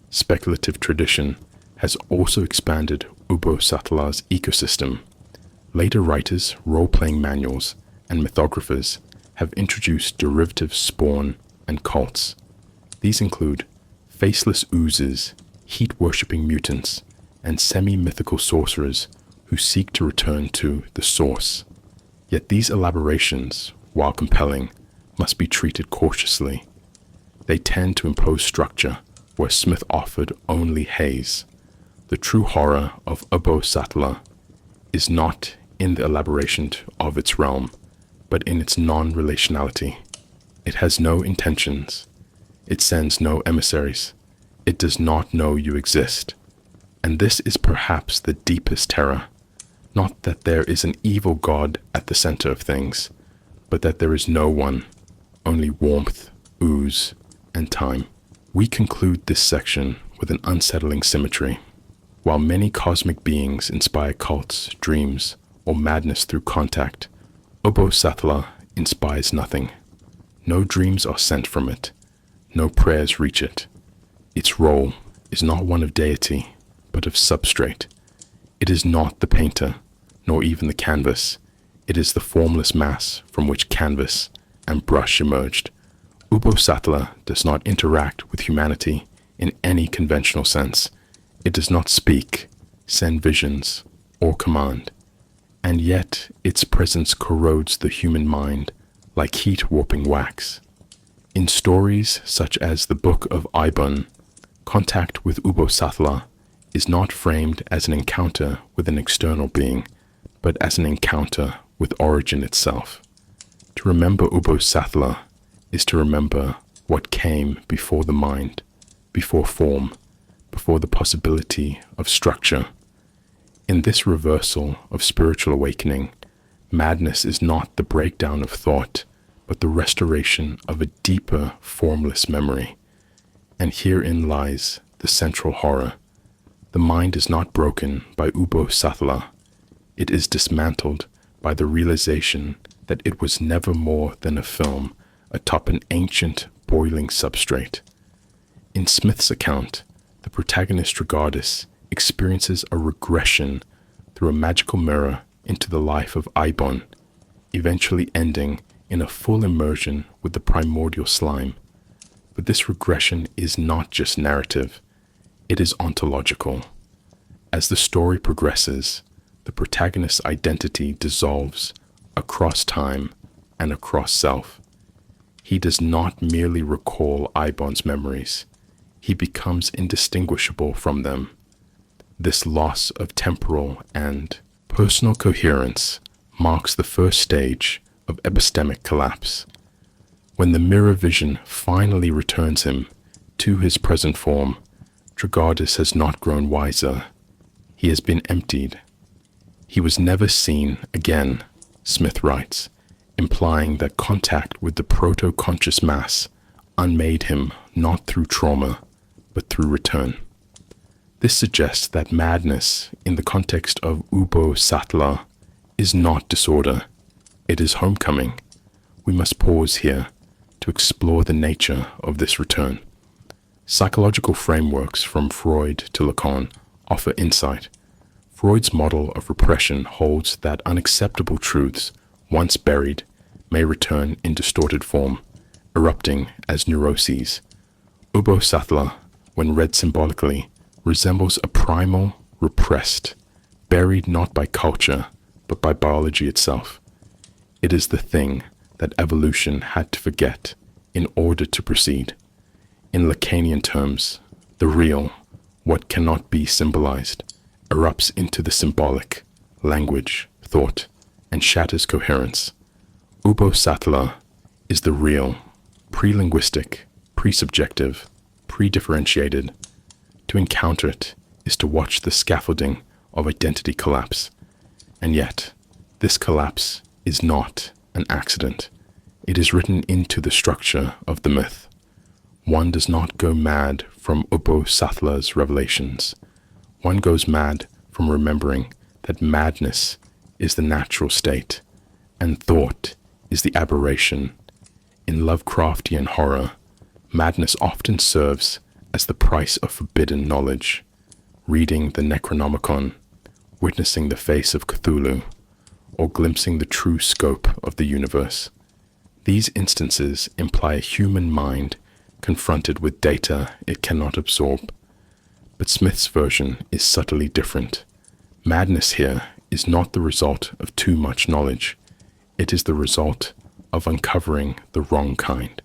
Speculative tradition has also expanded Ubbo-Sathla's ecosystem. Later writers, role-playing manuals, and mythographers have introduced derivative spawn and cults. These include faceless oozes, heat-worshipping mutants, and semi-mythical sorcerers who seek to return to the source. Yet these elaborations, while compelling, must be treated cautiously. They tend to impose structure where Smith offered only haze. The true horror of Ubbo-Sathla is not in the elaboration of its realm, but in its non-relationality. It has no intentions. It sends no emissaries. It does not know you exist. And this is perhaps the deepest terror. Not that there is an evil god at the center of things, but that there is no one, only warmth, ooze, and time. We conclude this section with an unsettling symmetry. While many cosmic beings inspire cults, dreams, or madness through contact, Ubbo-Sathla inspires nothing. No dreams are sent from it. No prayers reach it. Its role is not one of deity, but of substrate. It is not the painter, nor even the canvas. It is the formless mass from which canvas and brush emerged. Ubbo-Sathla does not interact with humanity in any conventional sense. It does not speak, send visions, or command, and yet its presence corrodes the human mind like heat warping wax. In stories such as the Book of Ibon, contact with Ubbo-Sathla is not framed as an encounter with an external being, but as an encounter with origin itself. To remember Ubbo-Sathla is to remember what came before the mind, before form, before the possibility of structure. In this reversal of spiritual awakening, madness is not the breakdown of thought, but the restoration of a deeper, formless memory. And herein lies the central horror. The mind is not broken by Ubbo-Sathla. It is dismantled by the realization that it was never more than a film atop an ancient, boiling substrate. In Smith's account, the protagonist Regardus experiences a regression through a magical mirror into the life of Ibon, eventually ending in a full immersion with the primordial slime. But this regression is not just narrative, it is ontological. As the story progresses, the protagonist's identity dissolves across time and across self. He does not merely recall Ibon's memories, he becomes indistinguishable from them. This loss of temporal and personal coherence marks the first stage of epistemic collapse. When the mirror vision finally returns him to his present form, Regardus has not grown wiser. He has been emptied. He was never seen again, Smith writes, implying that contact with the proto-conscious mass unmade him not through trauma, but through return. This suggests that madness, in the context of Ubbo-Sathla, is not disorder, it is homecoming. We must pause here to explore the nature of this return. Psychological frameworks from Freud to Lacan offer insight. Freud's model of repression holds that unacceptable truths, once buried, may return in distorted form, erupting as neuroses. Ubbo-Sathla, when read symbolically, resembles a primal, repressed, buried not by culture, but by biology itself. It is the thing that evolution had to forget in order to proceed. In Lacanian terms, the real, what cannot be symbolized, erupts into the symbolic, language, thought, and shatters coherence. Ubbo-Sathla is the real, pre-linguistic, pre-subjective, pre-differentiated. To encounter it is to watch the scaffolding of identity collapse. And yet, this collapse is not an accident. It is written into the structure of the myth. One does not go mad from Ubbo-Sathla's revelations. One goes mad from remembering that madness is the natural state, and thought is the aberration. In Lovecraftian horror, madness often serves as the price of forbidden knowledge. Reading the Necronomicon, witnessing the face of Cthulhu, or glimpsing the true scope of the universe. These instances imply a human mind confronted with data it cannot absorb. But Smith's version is subtly different. Madness here is not the result of too much knowledge. It is the result of uncovering the wrong kind.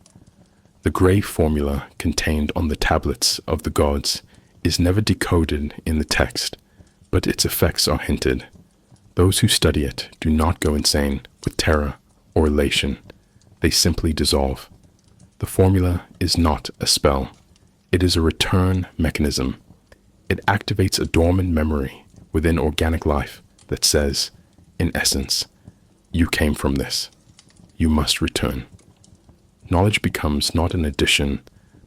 The grey formula contained on the tablets of the gods is never decoded in the text, but its effects are hinted. Those who study it do not go insane with terror or elation. They simply dissolve. The formula is not a spell. It is a return mechanism. It activates a dormant memory within organic life that says, in essence, you came from this. You must return. Knowledge becomes not an addition,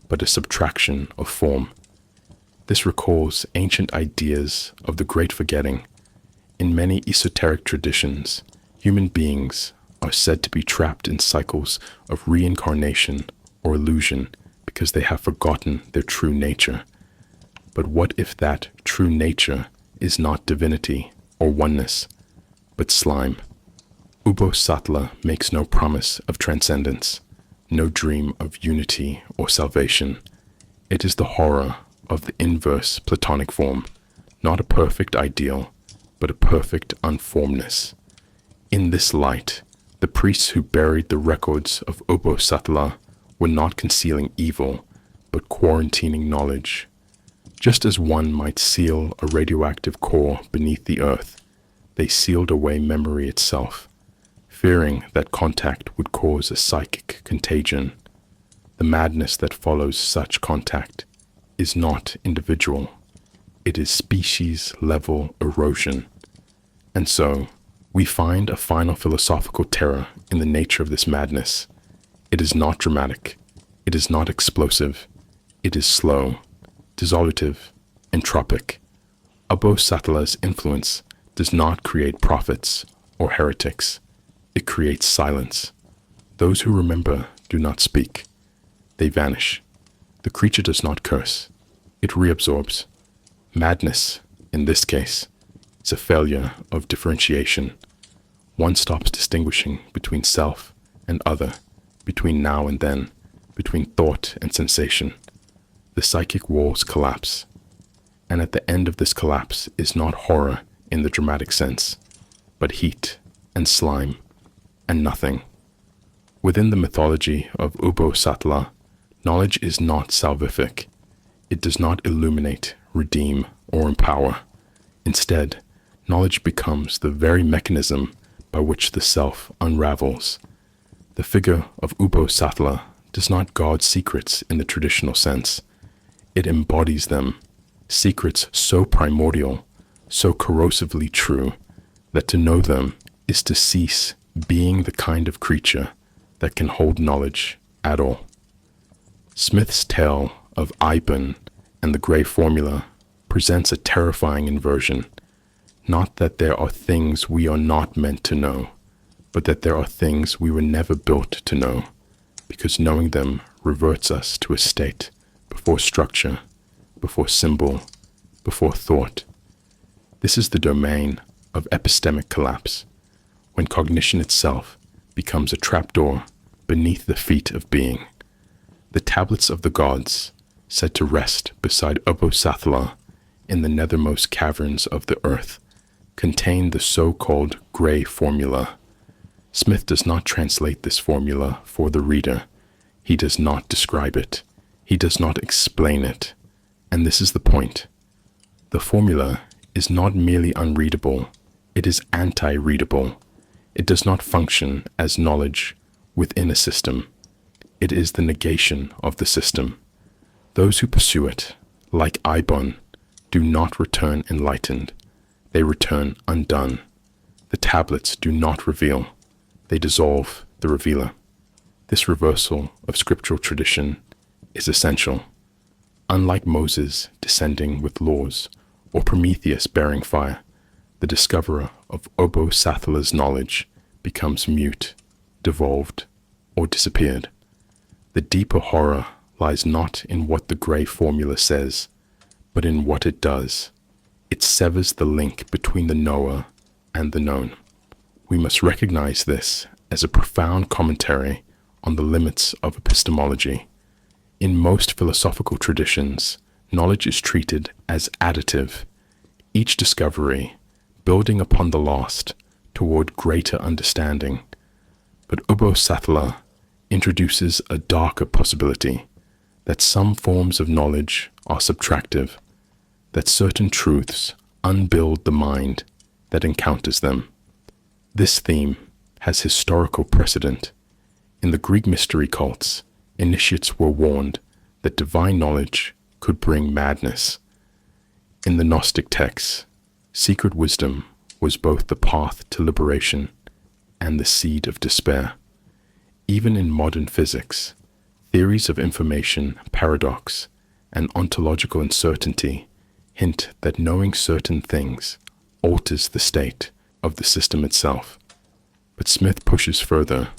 but a subtraction of form. This recalls ancient ideas of the great forgetting. In many esoteric traditions, human beings are said to be trapped in cycles of reincarnation or illusion because they have forgotten their true nature. But what if that true nature is not divinity or oneness, but slime? Ubbo-Sathla makes no promise of transcendence, no dream of unity or salvation. It is the horror of the inverse Platonic form, not a perfect ideal, but a perfect unformedness. In this light, the priests who buried the records of Ubbo-Sathla were not concealing evil, but quarantining knowledge. Just as one might seal a radioactive core beneath the earth, they sealed away memory itself, fearing that contact would cause a psychic contagion. The madness that follows such contact is not individual. It is species-level erosion. And so, we find a final philosophical terror in the nature of this madness. It is not dramatic. It is not explosive. It is slow, dissolutive, entropic. Ubbo-Sathla's influence does not create prophets or heretics. It creates silence. Those who remember do not speak. They vanish. The creature does not curse. It reabsorbs. Madness, in this case, is a failure of differentiation. One stops distinguishing between self and other, between now and then, between thought and sensation. The psychic walls collapse. And at the end of this collapse is not horror in the dramatic sense, but heat and slime and nothing. Within the mythology of Ubbo-Sathla, knowledge is not salvific. It does not illuminate, redeem, or empower. Instead, knowledge becomes the very mechanism by which the self unravels. The figure of Ubbo-Sathla does not guard secrets in the traditional sense. It embodies them, secrets so primordial, so corrosively true, that to know them is to cease being the kind of creature that can hold knowledge at all. Smith's tale of Ibn and the Grey Formula presents a terrifying inversion. Not that there are things we are not meant to know, but that there are things we were never built to know, because knowing them reverts us to a state before structure, before symbol, before thought. This is the domain of epistemic collapse, when cognition itself becomes a trapdoor beneath the feet of being. The tablets of the gods, said to rest beside Ubbo-Sathla in the nethermost caverns of the earth, contain the so-called Grey Formula. Smith does not translate this formula for the reader. He does not describe it. He does not explain it. And this is the point. The formula is not merely unreadable, it is anti-readable. It does not function as knowledge within a system. It is the negation of the system. Those who pursue it, like Ibn, do not return enlightened. They return undone. The tablets do not reveal. They dissolve the revealer. This reversal of scriptural tradition is essential. Unlike Moses descending with laws or Prometheus bearing fire, the discoverer of Ubbo-Sathla's knowledge becomes mute, devolved, or disappeared. The deeper horror lies not in what the Grey Formula says, but in what it does. It severs the link between the knower and the known. We must recognize this as a profound commentary on the limits of epistemology. In most philosophical traditions, knowledge is treated as additive, each discovery building upon the last toward greater understanding. But Ubbo-Sathla introduces a darker possibility, that some forms of knowledge are subtractive, that certain truths unbuild the mind that encounters them. This theme has historical precedent. In the Greek mystery cults, initiates were warned that divine knowledge could bring madness. In the Gnostic texts, secret wisdom was both the path to liberation and the seed of despair. Even in modern physics, theories of information paradox and ontological uncertainty hint that knowing certain things alters the state of the system itself. But Smith pushes further.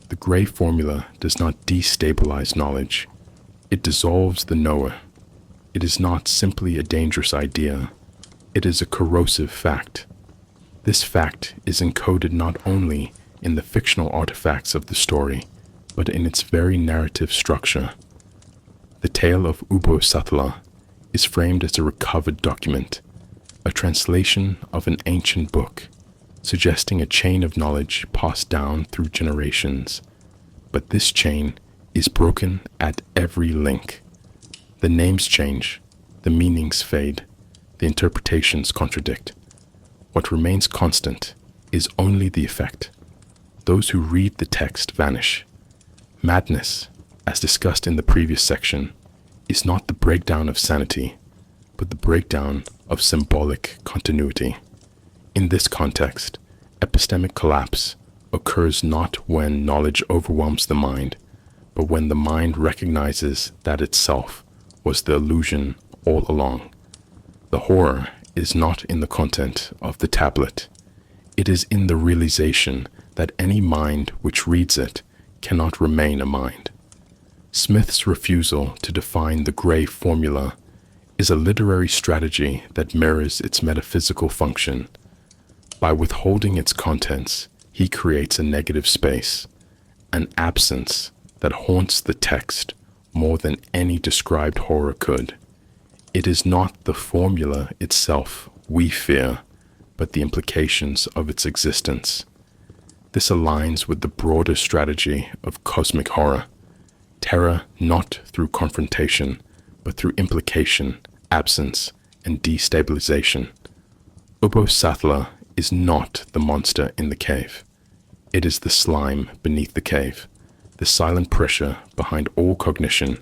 The Grey Formula does not destabilize knowledge. It dissolves the knower. It is not simply a dangerous idea. It is a corrosive fact. This fact is encoded not only in the fictional artifacts of the story, but in its very narrative structure. The tale of Ubbo-Sathla is framed as a recovered document, a translation of an ancient book, suggesting a chain of knowledge passed down through generations. But this chain is broken at every link. The names change, the meanings fade, the interpretations contradict. What remains constant is only the effect. Those who read the text vanish. Madness, as discussed in the previous section, is not the breakdown of sanity, but the breakdown of symbolic continuity. In this context, epistemic collapse occurs not when knowledge overwhelms the mind, but when the mind recognizes that itself was the illusion all along. The horror is not in the content of the tablet. It is in the realization that any mind which reads it cannot remain a mind. Smith's refusal to define the gray formula is a literary strategy that mirrors its metaphysical function. By withholding its contents, he creates a negative space, an absence that haunts the text more than any described horror could. It is not the formula itself we fear, but the implications of its existence. This aligns with the broader strategy of cosmic horror. Terror not through confrontation, but through implication, absence, and destabilization. Ubbo-Sathla is not the monster in the cave. It is the slime beneath the cave, the silent pressure behind all cognition,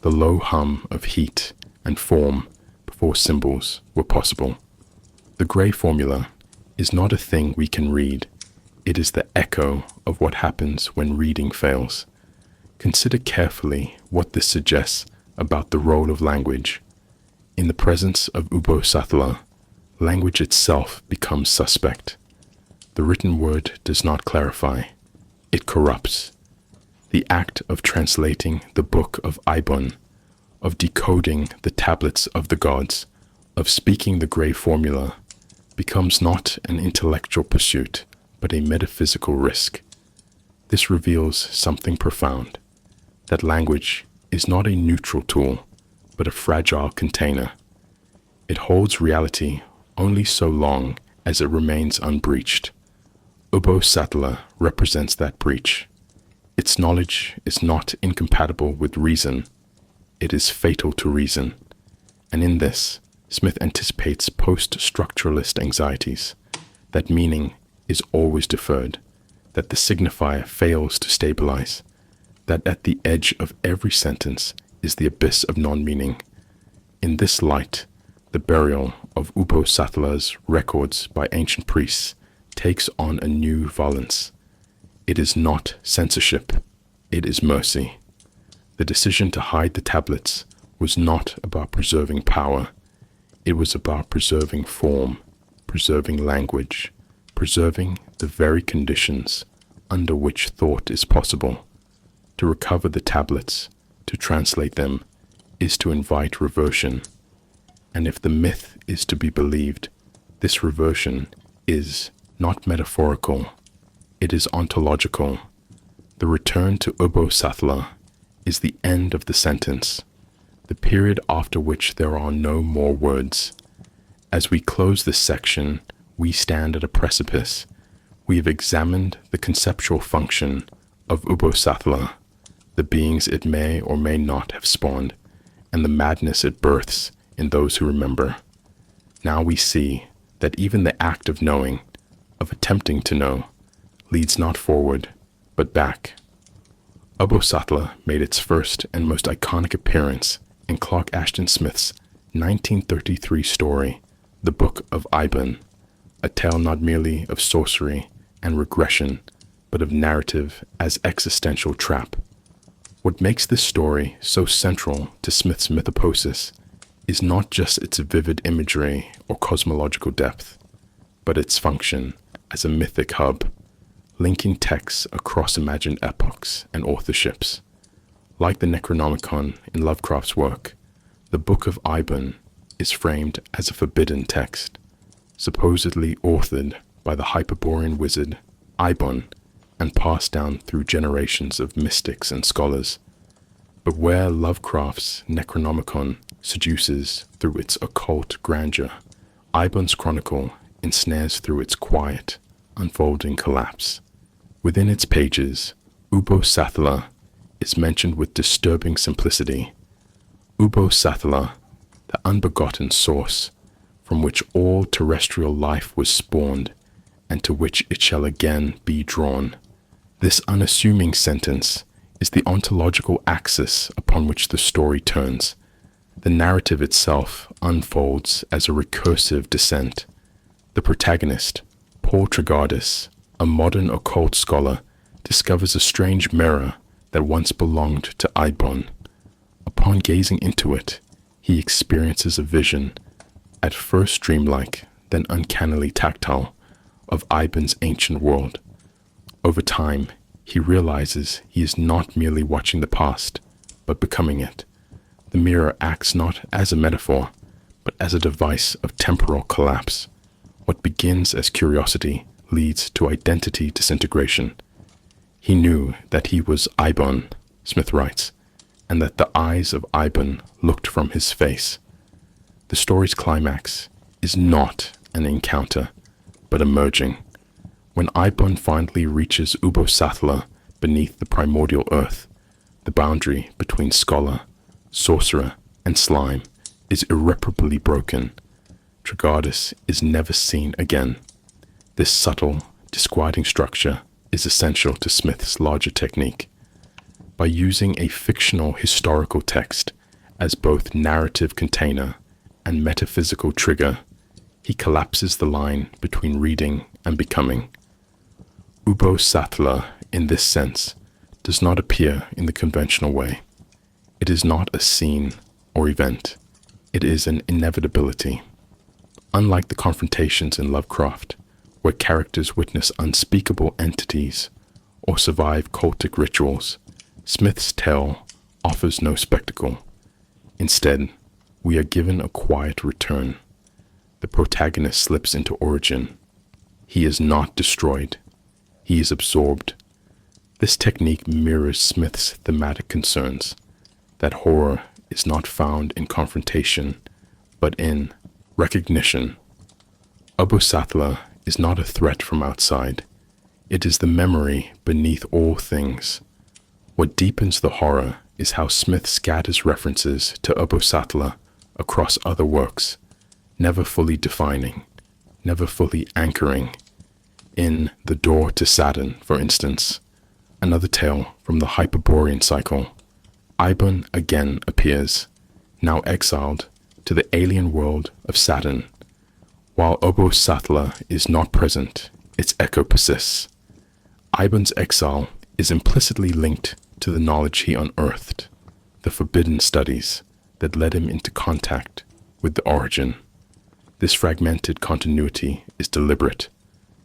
the low hum of heat and form before symbols were possible. The gray formula is not a thing we can read. It is the echo of what happens when reading fails. Consider carefully what this suggests about the role of language. In the presence of Ubbo-Sathla, language itself becomes suspect. The written word does not clarify. It corrupts. The act of translating the book of Ibon, of decoding the tablets of the gods, of speaking the gray formula, becomes not an intellectual pursuit, but a metaphysical risk. This reveals something profound, that language is not a neutral tool, but a fragile container. It holds reality only so long as it remains unbreached. Ubbo-Sathla represents that breach. Its knowledge is not incompatible with reason. It is fatal to reason. And in this, Smith anticipates post-structuralist anxieties, that meaning is always deferred, that the signifier fails to stabilize, that at the edge of every sentence is the abyss of non-meaning. In this light, the burial of Ubbo-Sathla's records by ancient priests takes on a new valence. It is not censorship, it is mercy. The decision to hide the tablets was not about preserving power. It was about preserving form, preserving language, preserving the very conditions under which thought is possible. To recover the tablets, to translate them, is to invite reversion. And if the myth is to be believed, this reversion is not metaphorical, it is ontological. The return to Ubbo-Sathla is the end of the sentence, the period after which there are no more words. As we close this section, we stand at a precipice. We have examined the conceptual function of Ubbo-Sathla, the beings it may or may not have spawned, and the madness it births in those who remember. Now we see that even the act of knowing, of attempting to know, leads not forward, but back. Ubbo-Sathla made its first and most iconic appearance in Clark Ashton Smith's 1933 story, The Book of Ibon, a tale not merely of sorcery and regression, but of narrative as existential trap. What makes this story so central to Smith's mythopoesis is not just its vivid imagery or cosmological depth, but its function as a mythic hub, linking texts across imagined epochs and authorships. Like the Necronomicon in Lovecraft's work, the Book of Ibon is framed as a forbidden text, supposedly authored by the Hyperborean wizard Ibon and passed down through generations of mystics and scholars. But where Lovecraft's Necronomicon seduces through its occult grandeur, Ibon's chronicle ensnares through its quiet, unfolding collapse. Within its pages, Ubbo-Sathla is mentioned with disturbing simplicity. Ubbo-Sathla, the unbegotten source, from which all terrestrial life was spawned, and to which it shall again be drawn. This unassuming sentence is the ontological axis upon which the story turns. The narrative itself unfolds as a recursive descent. The protagonist, Paul Tragardis, a modern occult scholar, discovers a strange mirror that once belonged to Ibon. Upon gazing into it, he experiences a vision, at first dreamlike, then uncannily tactile, of Ibon's ancient world. Over time, he realizes he is not merely watching the past, but becoming it. The mirror acts not as a metaphor, but as a device of temporal collapse. What begins as curiosity leads to identity disintegration. He knew that he was Ibon, Smith writes, and that the eyes of Ibon looked from his face. The story's climax is not an encounter, but a merging. When Ibon finally reaches Ubbo-Sathla beneath the primordial earth, the boundary between scholar, sorcerer, and slime is irreparably broken. Tragardis is never seen again. This subtle, disquieting structure is essential to Smith's larger technique. By using a fictional historical text as both narrative container and metaphysical trigger, he collapses the line between reading and becoming. Ubbo-Sathla, in this sense, does not appear in the conventional way. It is not a scene or event. It is an inevitability. Unlike the confrontations in Lovecraft, where characters witness unspeakable entities or survive cultic rituals, Smith's tale offers no spectacle. Instead, we are given a quiet return. The protagonist slips into origin. He is not destroyed. He is absorbed. This technique mirrors Smith's thematic concerns, that horror is not found in confrontation, but in recognition. Ubbo-Sathla is not a threat from outside. It is the memory beneath all things. What deepens the horror is how Smith scatters references to Ubbo-Sathla across other works, never fully defining, never fully anchoring. In The Door to Saturn, for instance, another tale from the Hyperborean cycle, Ibon again appears, now exiled to the alien world of Saturn. While Ubbo-Sathla is not present, its echo persists. Ibon's exile is implicitly linked to the knowledge he unearthed, the forbidden studies that led him into contact with the origin. This fragmented continuity is deliberate.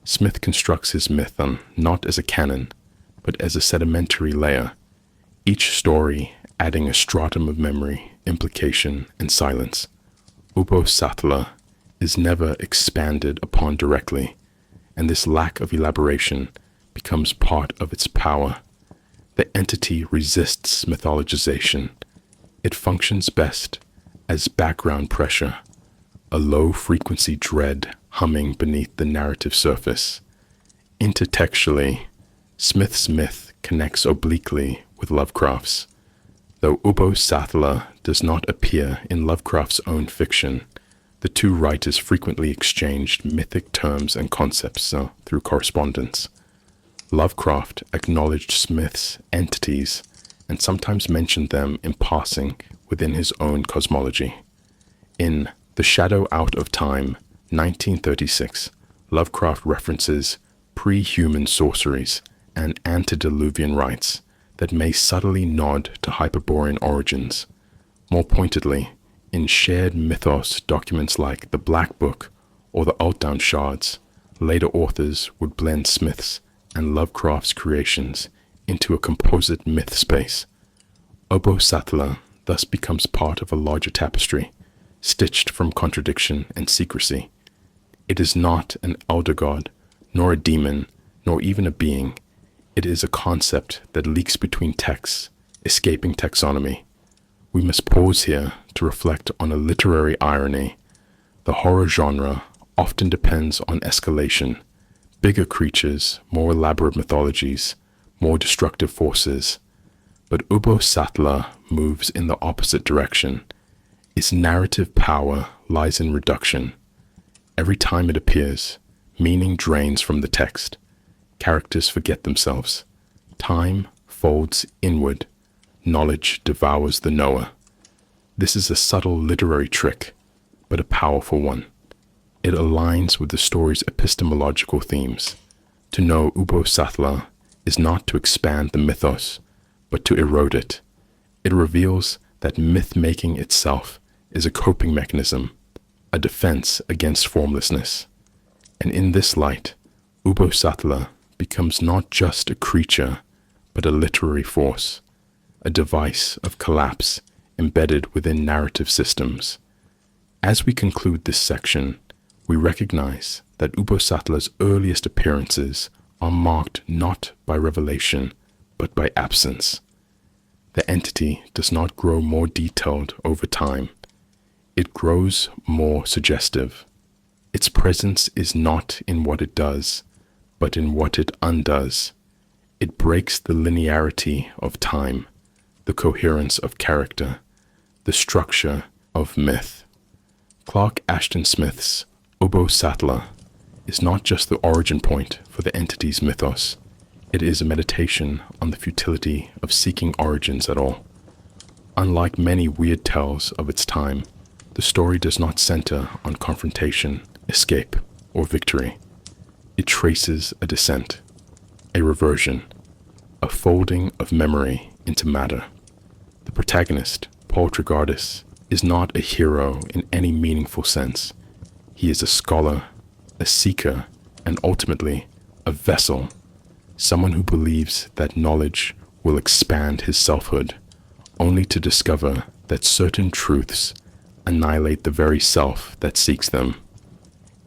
Smith constructs his myth not as a canon, but as a sedimentary layer, each story adding a stratum of memory, implication, and silence. Ubbo-Sathla is never expanded upon directly, and this lack of elaboration becomes part of its power. The entity resists mythologization. It functions best as background pressure, a low-frequency dread humming beneath the narrative surface. Intertextually, Smith's myth connects obliquely with Lovecraft's. Though Ubbo-Sathla does not appear in Lovecraft's own fiction, the two writers frequently exchanged mythic terms and concepts through correspondence. Lovecraft acknowledged Smith's entities and sometimes mentioned them in passing within his own cosmology. In The Shadow Out of Time, 1936, Lovecraft references pre-human sorceries and antediluvian rites that may subtly nod to Hyperborean origins. More pointedly, in shared mythos documents like the Black Book or the Altdown Shards, later authors would blend Smith's and Lovecraft's creations into a composite myth space. Ubbo-Sathla thus becomes part of a larger tapestry, stitched from contradiction and secrecy. It is not an elder god, nor a demon, nor even a being. It is a concept that leaks between texts, escaping taxonomy. We must pause here to reflect on a literary irony. The horror genre often depends on escalation, bigger creatures, more elaborate mythologies, more destructive forces. But Ubbo-Sathla moves in the opposite direction. Its narrative power lies in reduction. Every time it appears, meaning drains from the text. Characters forget themselves. Time folds inward. Knowledge devours the knower. This is a subtle literary trick, but a powerful one. It aligns with the story's epistemological themes. To know Ubbo-Sathla is not to expand the mythos, but to erode it. It reveals that myth-making itself is a coping mechanism, a defense against formlessness. And in this light, Ubbo-Sathla becomes not just a creature, but a literary force, a device of collapse embedded within narrative systems. As we conclude this section, we recognize that Ubbo-Sathla's earliest appearances are marked not by revelation, but by absence. The entity does not grow more detailed over time. It grows more suggestive. Its presence is not in what it does, but in what it undoes. It breaks the linearity of time, the coherence of character, the structure of myth. Clark Ashton Smith's Ubbo-Sathla is not just the origin point for the entity's mythos. It is a meditation on the futility of seeking origins at all. Unlike many weird tales of its time, the story does not center on confrontation, escape, or victory. It traces a descent, a reversion, a folding of memory into matter. The protagonist, Paul Trigardis, is not a hero in any meaningful sense. He is a scholar, a seeker, and ultimately a vessel, someone who believes that knowledge will expand his selfhood, only to discover that certain truths annihilate the very self that seeks them.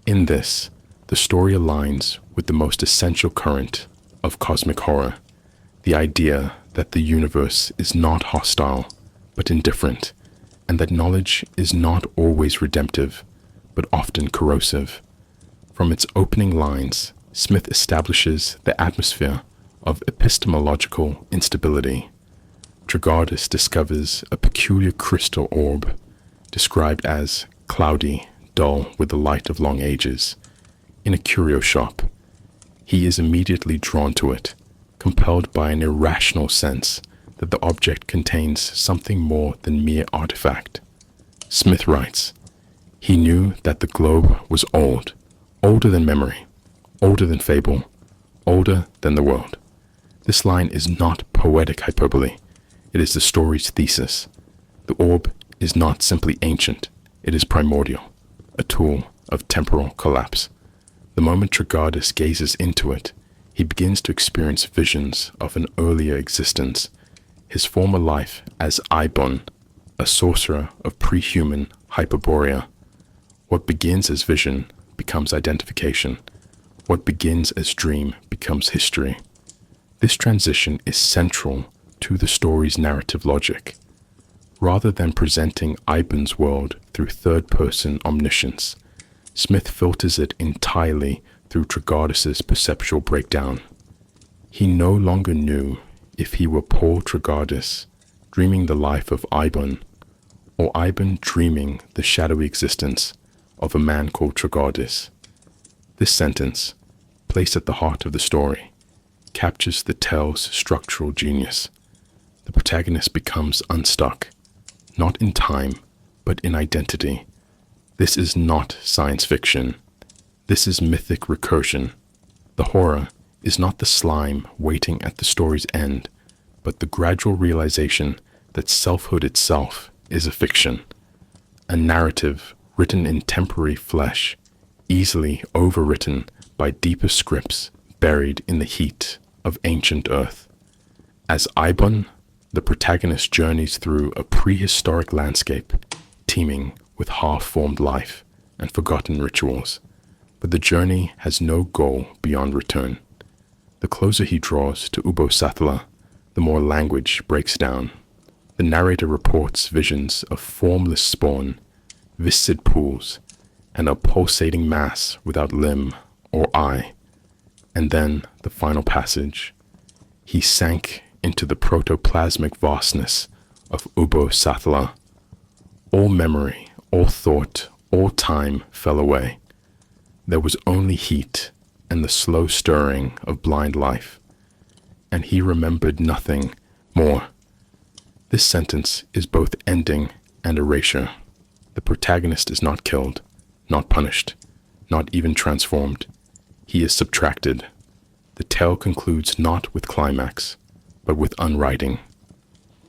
In this, the story aligns with the most essential current of cosmic horror, the idea that the universe is not hostile, but indifferent, and that knowledge is not always redemptive, but often corrosive. From its opening lines, Smith establishes the atmosphere of epistemological instability. Trigardis discovers a peculiar crystal orb, described as cloudy, dull with the light of long ages, in a curio shop. He is immediately drawn to it, compelled by an irrational sense that the object contains something more than mere artifact. Smith writes, "He knew that the globe was old, older than memory, older than fable, older than the world." This line is not poetic hyperbole. It is the story's thesis. The orb is not simply ancient. It is primordial, a tool of temporal collapse. The moment Trigardis gazes into it, he begins to experience visions of an earlier existence, his former life as Ibon, a sorcerer of pre-human Hyperborea. What begins as vision becomes identification. What begins as dream becomes history. This transition is central to the story's narrative logic. Rather than presenting Ibon's world through third-person omniscience, Smith filters it entirely through Trigardis's perceptual breakdown. He no longer knew if he were Paul Trigardis, dreaming the life of Ibon, or Ibon dreaming the shadowy existence of a man called Trigardis. This sentence, placed at the heart of the story, captures the tale's structural genius. The protagonist becomes unstuck, not in time, but in identity. This is not science fiction. This is mythic recursion. The horror is not the slime waiting at the story's end, but the gradual realization that selfhood itself is a fiction, a narrative written in temporary flesh, easily overwritten by deeper scripts buried in the heat of ancient earth. As Ibon, the protagonist journeys through a prehistoric landscape teeming with half-formed life and forgotten rituals, but the journey has no goal beyond return. The closer he draws to Ubbo-Sathla, the more language breaks down. The narrator reports visions of formless spawn, viscid pools, and a pulsating mass without limb or eye. And then the final passage. He sank into the protoplasmic vastness of Ubbo-Sathla. All memory, all thought, all time fell away. There was only heat and the slow stirring of blind life. And he remembered nothing more. This sentence is both ending and erasure. The protagonist is not killed, not punished, not even transformed. He is subtracted. The tale concludes not with climax, but with unwriting.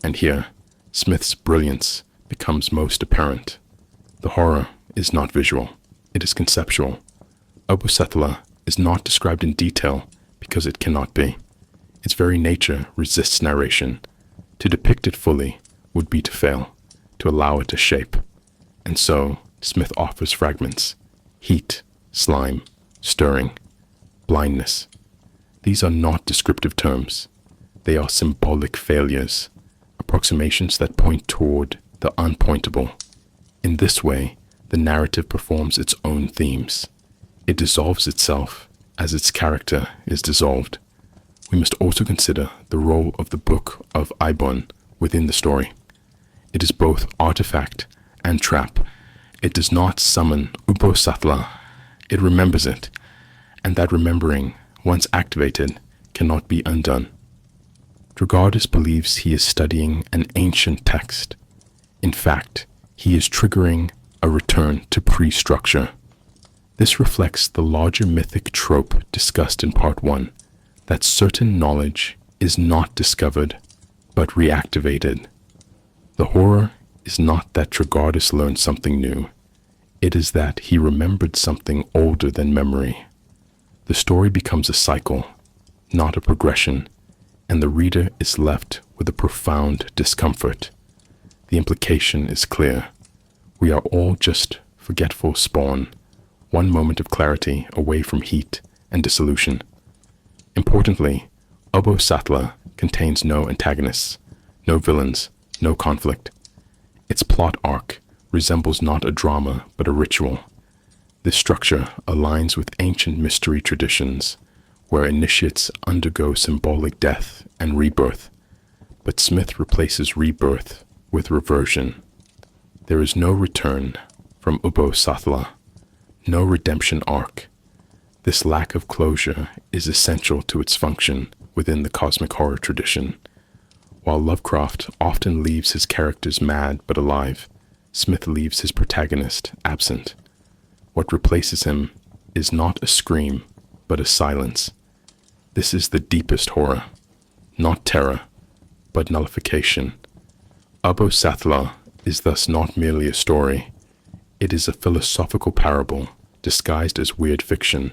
And here, Smith's brilliance becomes most apparent. The horror is not visual, it is conceptual. Ubbo-Sathla is not described in detail because it cannot be. Its very nature resists narration. To depict it fully would be to fail, to allow it a shape. And so, Smith offers fragments: heat, slime, stirring, blindness. These are not descriptive terms. They are symbolic failures, approximations that point toward the unpointable. In this way, the narrative performs its own themes. It dissolves itself as its character is dissolved. We must also consider the role of the Book of Ibon within the story. It is both artifact and trap. It does not summon Ubbo-Sathla. It remembers it, and that remembering, once activated, cannot be undone. Dragardas believes he is studying an ancient text. In fact, he is triggering a return to pre-structure. This reflects the larger mythic trope discussed in Part 1, that certain knowledge is not discovered, but reactivated. The horror is not that Dragardas learned something new. It is that he remembered something older than memory. The story becomes a cycle, not a progression, and the reader is left with a profound discomfort. The implication is clear. We are all just forgetful spawn, one moment of clarity away from heat and dissolution. Importantly, Ubbo-Sathla contains no antagonists, no villains, no conflict. Its plot arc resembles not a drama but a ritual. This structure aligns with ancient mystery traditions, where initiates undergo symbolic death and rebirth, but Smith replaces rebirth with reversion. There is no return from Ubbo-Sathla, no redemption arc. This lack of closure is essential to its function within the cosmic horror tradition. While Lovecraft often leaves his characters mad but alive, Smith leaves his protagonist absent. What replaces him is not a scream, but a silence. This is the deepest horror, not terror, but nullification. Ubbo-Sathla is thus not merely a story. It is a philosophical parable disguised as weird fiction.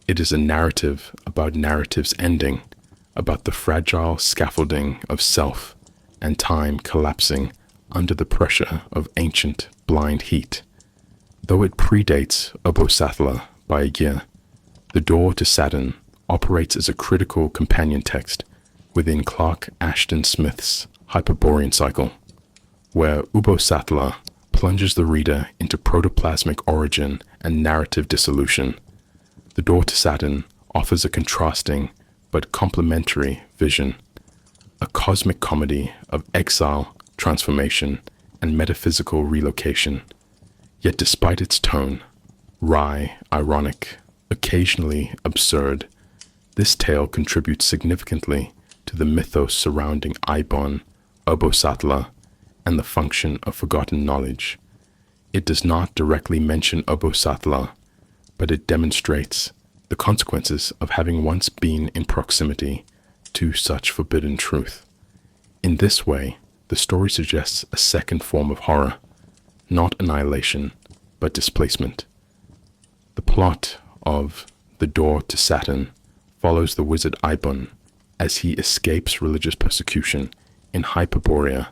It is a narrative about narratives ending, about the fragile scaffolding of self and time collapsing under the pressure of ancient blind heat. Though it predates Ubbo-Sathla by a year, The Door to Saturn operates as a critical companion text within Clark Ashton Smith's Hyperborean cycle, where Ubbo-Sathla plunges the reader into protoplasmic origin and narrative dissolution. The Door to Saturn offers a contrasting but complementary vision, a cosmic comedy of exile, transformation, and metaphysical relocation. Yet despite its tone, wry, ironic, occasionally absurd, this tale contributes significantly to the mythos surrounding Ibon, Ubbo-Sathla, and the function of forgotten knowledge. It does not directly mention Ubbo-Sathla, but it demonstrates the consequences of having once been in proximity to such forbidden truth. In this way, the story suggests a second form of horror, not annihilation, but displacement. The plot of The Door to Saturn follows the wizard Ibon as he escapes religious persecution in Hyperborea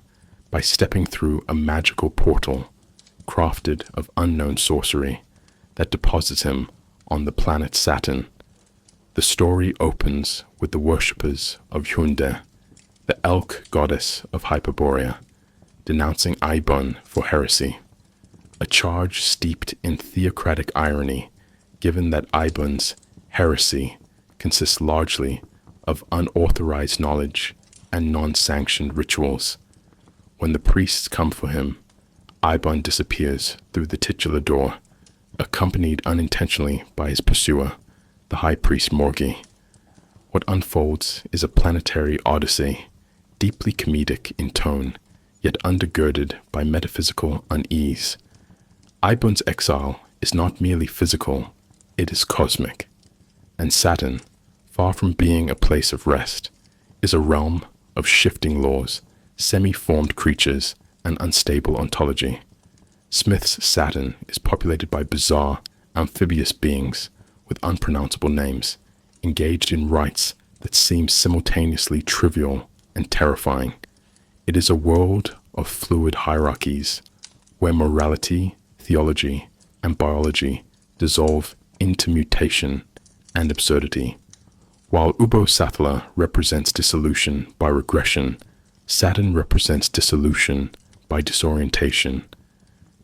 by stepping through a magical portal crafted of unknown sorcery that deposits him on the planet Saturn. The story opens with the worshippers of Hyundai, the elk goddess of Hyperborea, denouncing Ibon for heresy. a charge steeped in theocratic irony, given that Ibon's heresy consists largely of unauthorized knowledge and non-sanctioned rituals. When the priests come for him, Ibon disappears through the titular door, accompanied unintentionally by his pursuer, the high priest Morgi. What unfolds is a planetary odyssey, deeply comedic in tone, yet undergirded by metaphysical unease. Ibon's exile is not merely physical, it is cosmic. And Saturn, far from being a place of rest, is a realm of shifting laws, semi-formed creatures, and unstable ontology. Smith's Saturn is populated by bizarre, amphibious beings with unpronounceable names, engaged in rites that seem simultaneously trivial and terrifying. It is a world of fluid hierarchies, where morality, theology, and biology dissolve into mutation and absurdity. While Ubbo-Sathla represents dissolution by regression, Saturn represents dissolution by disorientation.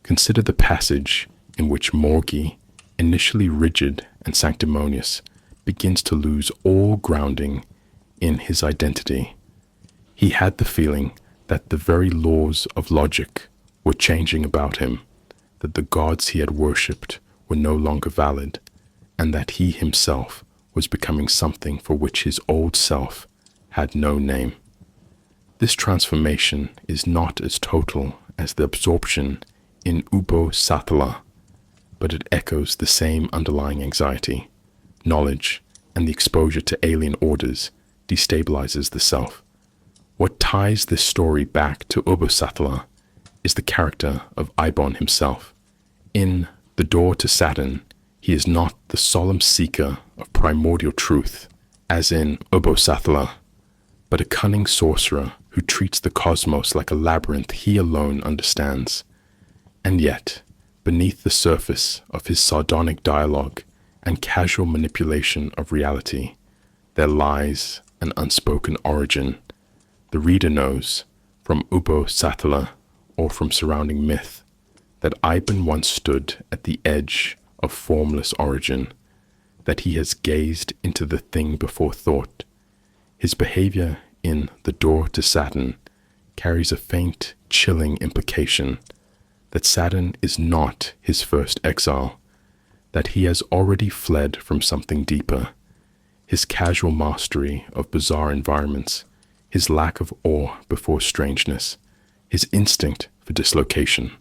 Consider the passage in which Morgi, initially rigid and sanctimonious, begins to lose all grounding in his identity. He had the feeling that the very laws of logic were changing about him, that the gods he had worshipped were no longer valid, and that he himself was becoming something for which his old self had no name. This transformation is not as total as the absorption in Ubbo-Sathla, but it echoes the same underlying anxiety. Knowledge and the exposure to alien orders destabilizes the self. What ties this story back to Ubbo-Sathla is the character of Ibon himself. In The Door to Saturn, he is not the solemn seeker of primordial truth, as in Ubbo-Sathla, but a cunning sorcerer who treats the cosmos like a labyrinth he alone understands. And yet, beneath the surface of his sardonic dialogue and casual manipulation of reality, there lies an unspoken origin. The reader knows, from Ubbo-Sathla or from surrounding myth, that Ibon once stood at the edge of formless origin, that he has gazed into the thing before thought. His behavior in The Door to Saturn carries a faint, chilling implication that Saturn is not his first exile, that he has already fled from something deeper. His casual mastery of bizarre environments, his lack of awe before strangeness, his instinct for dislocation,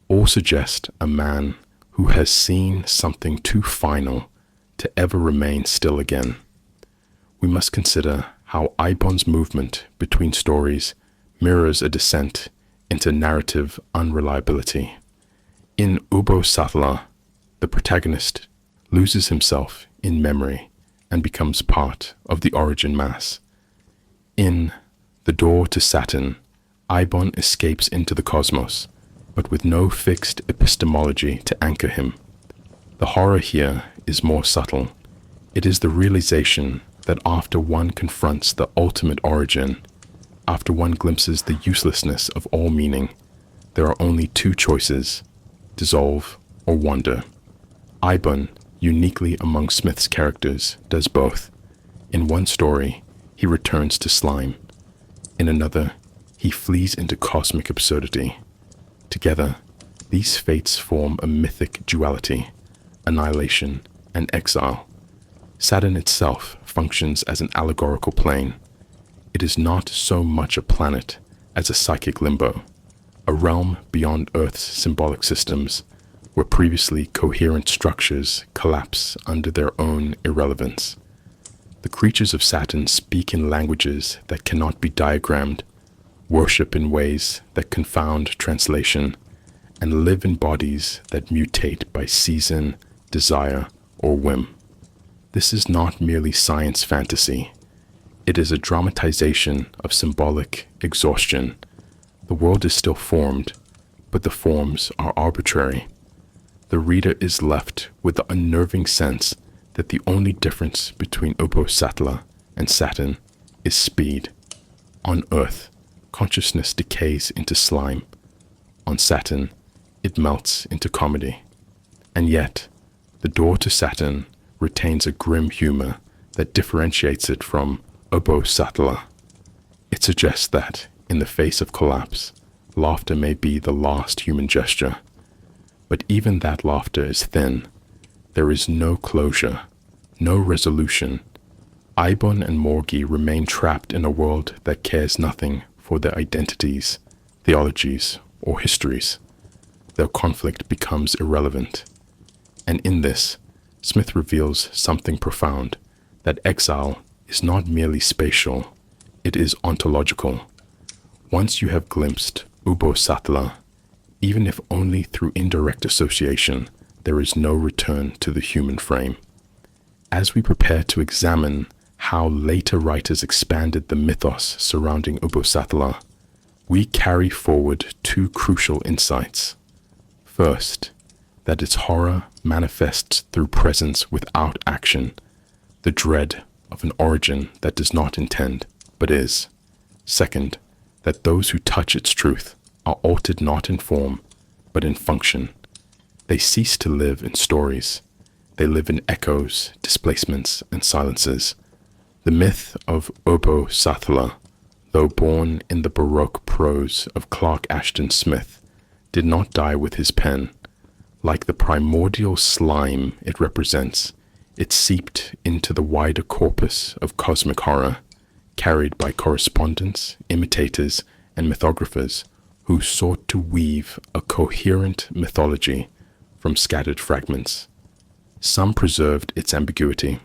all suggest a man who has seen something too final to ever remain still again. We must consider how Ibon's movement between stories mirrors a descent into narrative unreliability. In Ubbo-Sathla, the protagonist loses himself in memory and becomes part of the origin mass. In The Door to Saturn, Ibon escapes into the cosmos, but with no fixed epistemology to anchor him. The horror here is more subtle. It is the realization that after one confronts the ultimate origin, after one glimpses the uselessness of all meaning, there are only two choices: dissolve or wander. Ibon, uniquely among Smith's characters, does both. In one story, he returns to slime. In another, he flees into cosmic absurdity. Together, these fates form a mythic duality, annihilation and exile. Saturn itself functions as an allegorical plane. It is not so much a planet as a psychic limbo, a realm beyond Earth's symbolic systems, where previously coherent structures collapse under their own irrelevance. The creatures of Saturn speak in languages that cannot be diagrammed, worship in ways that confound translation, and live in bodies that mutate by season, desire, or whim. This is not merely science fantasy. It is a dramatization of symbolic exhaustion. The world is still formed, but the forms are arbitrary. The reader is left with the unnerving sense that the only difference between Ubbo-Sathla and Saturn is speed. On Earth, consciousness decays into slime. On Saturn, it melts into comedy. And yet, the door to Saturn retains a grim humor that differentiates it from Ubbo-Sathla. It suggests that, in the face of collapse, laughter may be the last human gesture. But even that laughter is thin. There is no closure, no resolution. Ibon and Morgi remain trapped in a world that cares nothing for their identities, theologies, or histories. Their conflict becomes irrelevant. And in this, Smith reveals something profound, that exile is not merely spatial, it is ontological. Once you have glimpsed Ubbo-Sathla, even if only through indirect association, there is no return to the human frame. As we prepare to examine how later writers expanded the mythos surrounding Ubbo-Sathla, we carry forward two crucial insights. First, that its horror manifests through presence without action, the dread of an origin that does not intend, but is. Second, that those who touch its truth are altered not in form, but in function. They cease to live in stories. They live in echoes, displacements, and silences. The myth of Ubbo-Sathla, though born in the Baroque prose of Clark Ashton Smith, did not die with his pen. Like the primordial slime it represents, it seeped into the wider corpus of cosmic horror, carried by correspondents, imitators, and mythographers who sought to weave a coherent mythology from scattered fragments. Some preserved its ambiguity,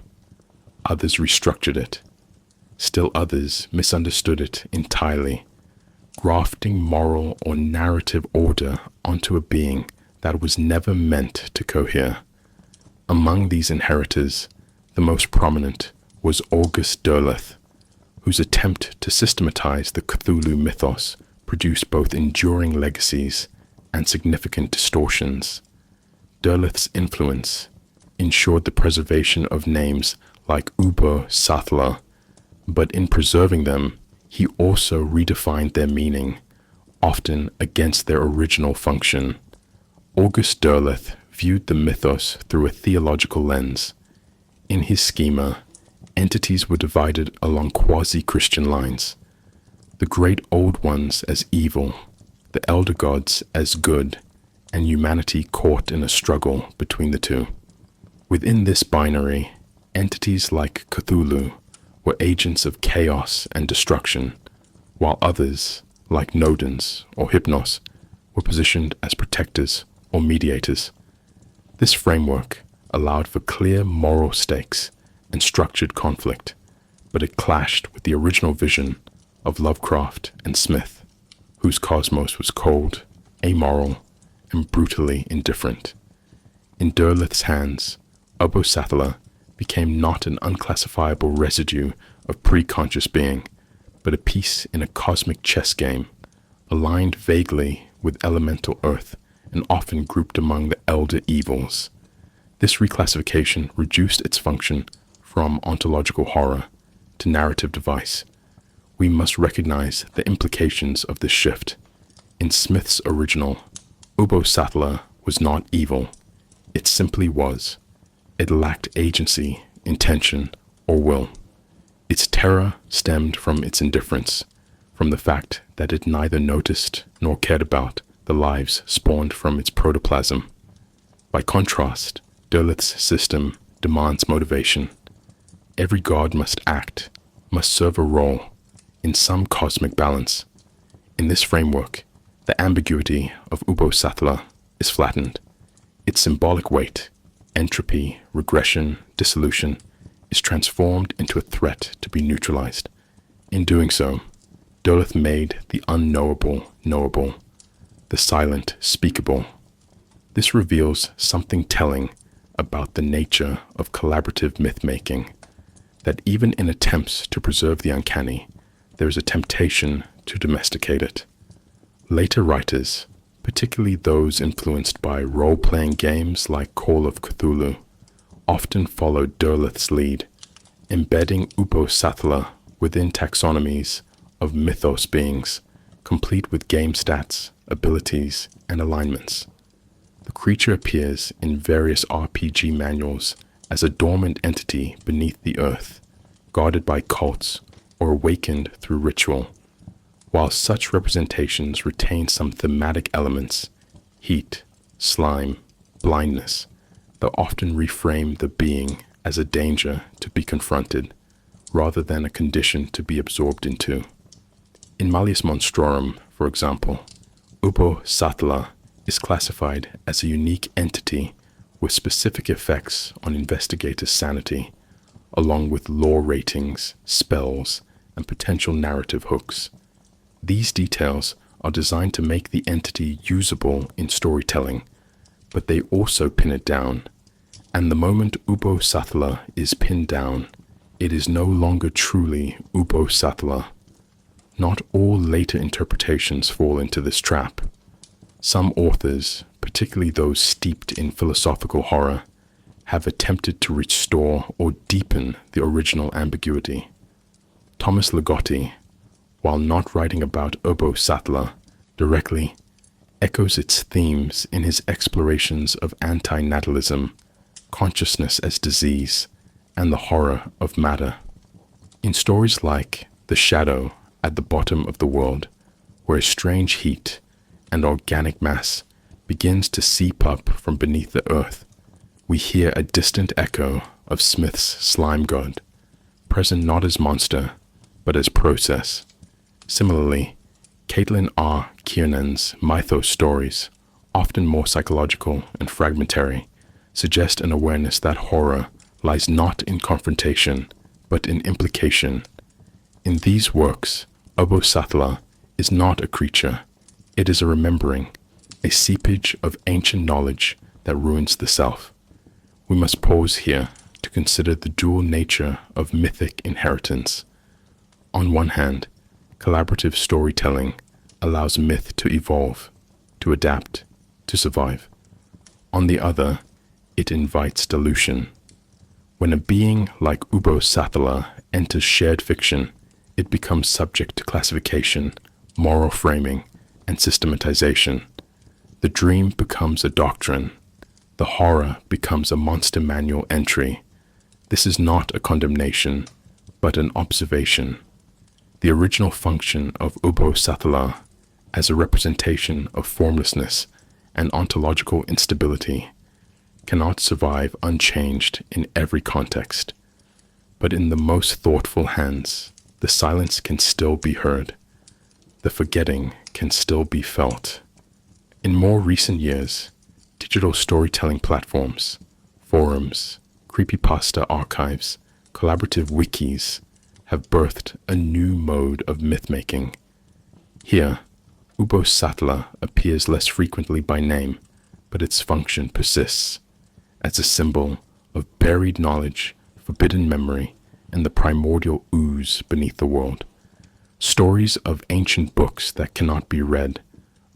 others restructured it. Still others misunderstood it entirely, grafting moral or narrative order onto a being that was never meant to cohere. Among these inheritors, the most prominent was August Derleth, whose attempt to systematize the Cthulhu mythos produced both enduring legacies and significant distortions. Derleth's influence ensured the preservation of names like Ubbo-Sathla, but in preserving them, he also redefined their meaning, often against their original function. August Derleth viewed the mythos through a theological lens. In his schema, entities were divided along quasi-Christian lines. The great old ones as evil, the elder gods as good, and humanity caught in a struggle between the two. Within this binary, entities like Cthulhu were agents of chaos and destruction, while others, like Nodens or Hypnos, were positioned as protectors or mediators. This framework allowed for clear moral stakes and structured conflict, but it clashed with the original vision of Lovecraft and Smith, whose cosmos was cold, amoral, and brutally indifferent. In Derleth's hands, Ubbo-Sathla became not an unclassifiable residue of pre-conscious being, but a piece in a cosmic chess game, aligned vaguely with elemental earth and often grouped among the elder evils. This reclassification reduced its function from ontological horror to narrative device. We must recognize the implications of this shift. In Smith's original, Ubbo-Sathla was not evil. It simply was. It lacked agency, intention, or will. Its terror stemmed from its indifference, from the fact that it neither noticed nor cared about the lives spawned from its protoplasm. By contrast, Derleth's system demands motivation. Every god must act, must serve a role in some cosmic balance. In this framework, the ambiguity of Ubbo-Sathla is flattened. Its symbolic weight, entropy, regression, dissolution, is transformed into a threat to be neutralized. In doing so, Derleth made the unknowable knowable, the silent speakable. This reveals something telling about the nature of collaborative myth-making, that even in attempts to preserve the uncanny, there is a temptation to domesticate it. Later writers, particularly those influenced by role-playing games like Call of Cthulhu, often followed Derleth's lead, embedding Ubbo-Sathla within taxonomies of mythos beings, complete with game stats, abilities, and alignments. The creature appears in various RPG manuals as a dormant entity beneath the earth, guarded by cults or awakened through ritual. While such representations retain some thematic elements, heat, slime, blindness, they often reframe the being as a danger to be confronted, rather than a condition to be absorbed into. In Malleus Monstrorum, for example, Ubbo-Sathla is classified as a unique entity with specific effects on investigators' sanity, along with lore ratings, spells, and potential narrative hooks. These details are designed to make the entity usable in storytelling, but they also pin it down. And the moment Ubbo-Sathla is pinned down, it is no longer truly Ubbo-Sathla. Not all later interpretations fall into this trap. Some authors, particularly those steeped in philosophical horror, have attempted to restore or deepen the original ambiguity. Thomas Ligotti, while not writing about Ubbo-Sathla directly, echoes its themes in his explorations of anti-natalism, consciousness as disease, and the horror of matter. In stories like The Shadow at the Bottom of the World, where a strange heat and organic mass begins to seep up from beneath the earth, we hear a distant echo of Smith's slime god, present not as monster, but as process. Similarly, Caitlin R. Kiernan's mythos stories, often more psychological and fragmentary, suggest an awareness that horror lies not in confrontation, but in implication. In these works, Ubbo-Sathla is not a creature, it is a remembering, a seepage of ancient knowledge that ruins the self. We must pause here to consider the dual nature of mythic inheritance. On one hand, collaborative storytelling allows myth to evolve, to adapt, to survive. On the other, it invites dilution. When a being like Ubbo-Sathla enters shared fiction, it becomes subject to classification, moral framing, and systematization. The dream becomes a doctrine. The horror becomes a monster manual entry. This is not a condemnation, but an observation. The original function of Ubbo-Sathla as a representation of formlessness and ontological instability cannot survive unchanged in every context. But in the most thoughtful hands, the silence can still be heard. The forgetting can still be felt. In more recent years, digital storytelling platforms, forums, creepypasta archives, collaborative wikis have birthed a new mode of myth-making. Here, Ubbo-Sathla appears less frequently by name, but its function persists as a symbol of buried knowledge, forbidden memory, and the primordial ooze beneath the world. Stories of ancient books that cannot be read,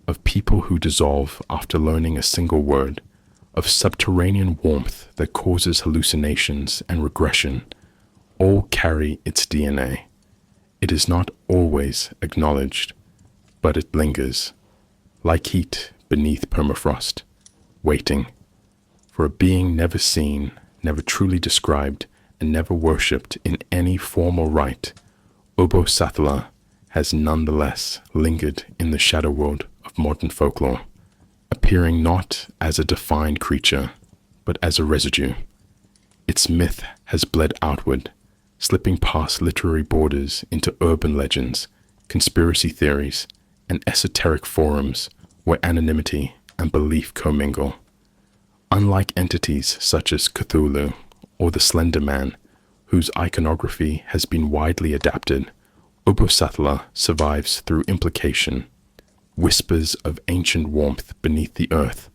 of people who dissolve after learning a single word, of subterranean warmth that causes hallucinations and regression, all carry its DNA. It is not always acknowledged, but it lingers, like heat beneath permafrost, waiting for a being never seen, never truly described, and never worshipped in any formal rite. Ubbo-Sathla has nonetheless lingered in the shadow world of modern folklore, appearing not as a defined creature, but as a residue. Its myth has bled outward, slipping past literary borders into urban legends, conspiracy theories, and esoteric forums where anonymity and belief commingle. Unlike entities such as Cthulhu or the Slender Man, whose iconography has been widely adapted, Ubbo-Sathla survives through implication, whispers of ancient warmth beneath the earth,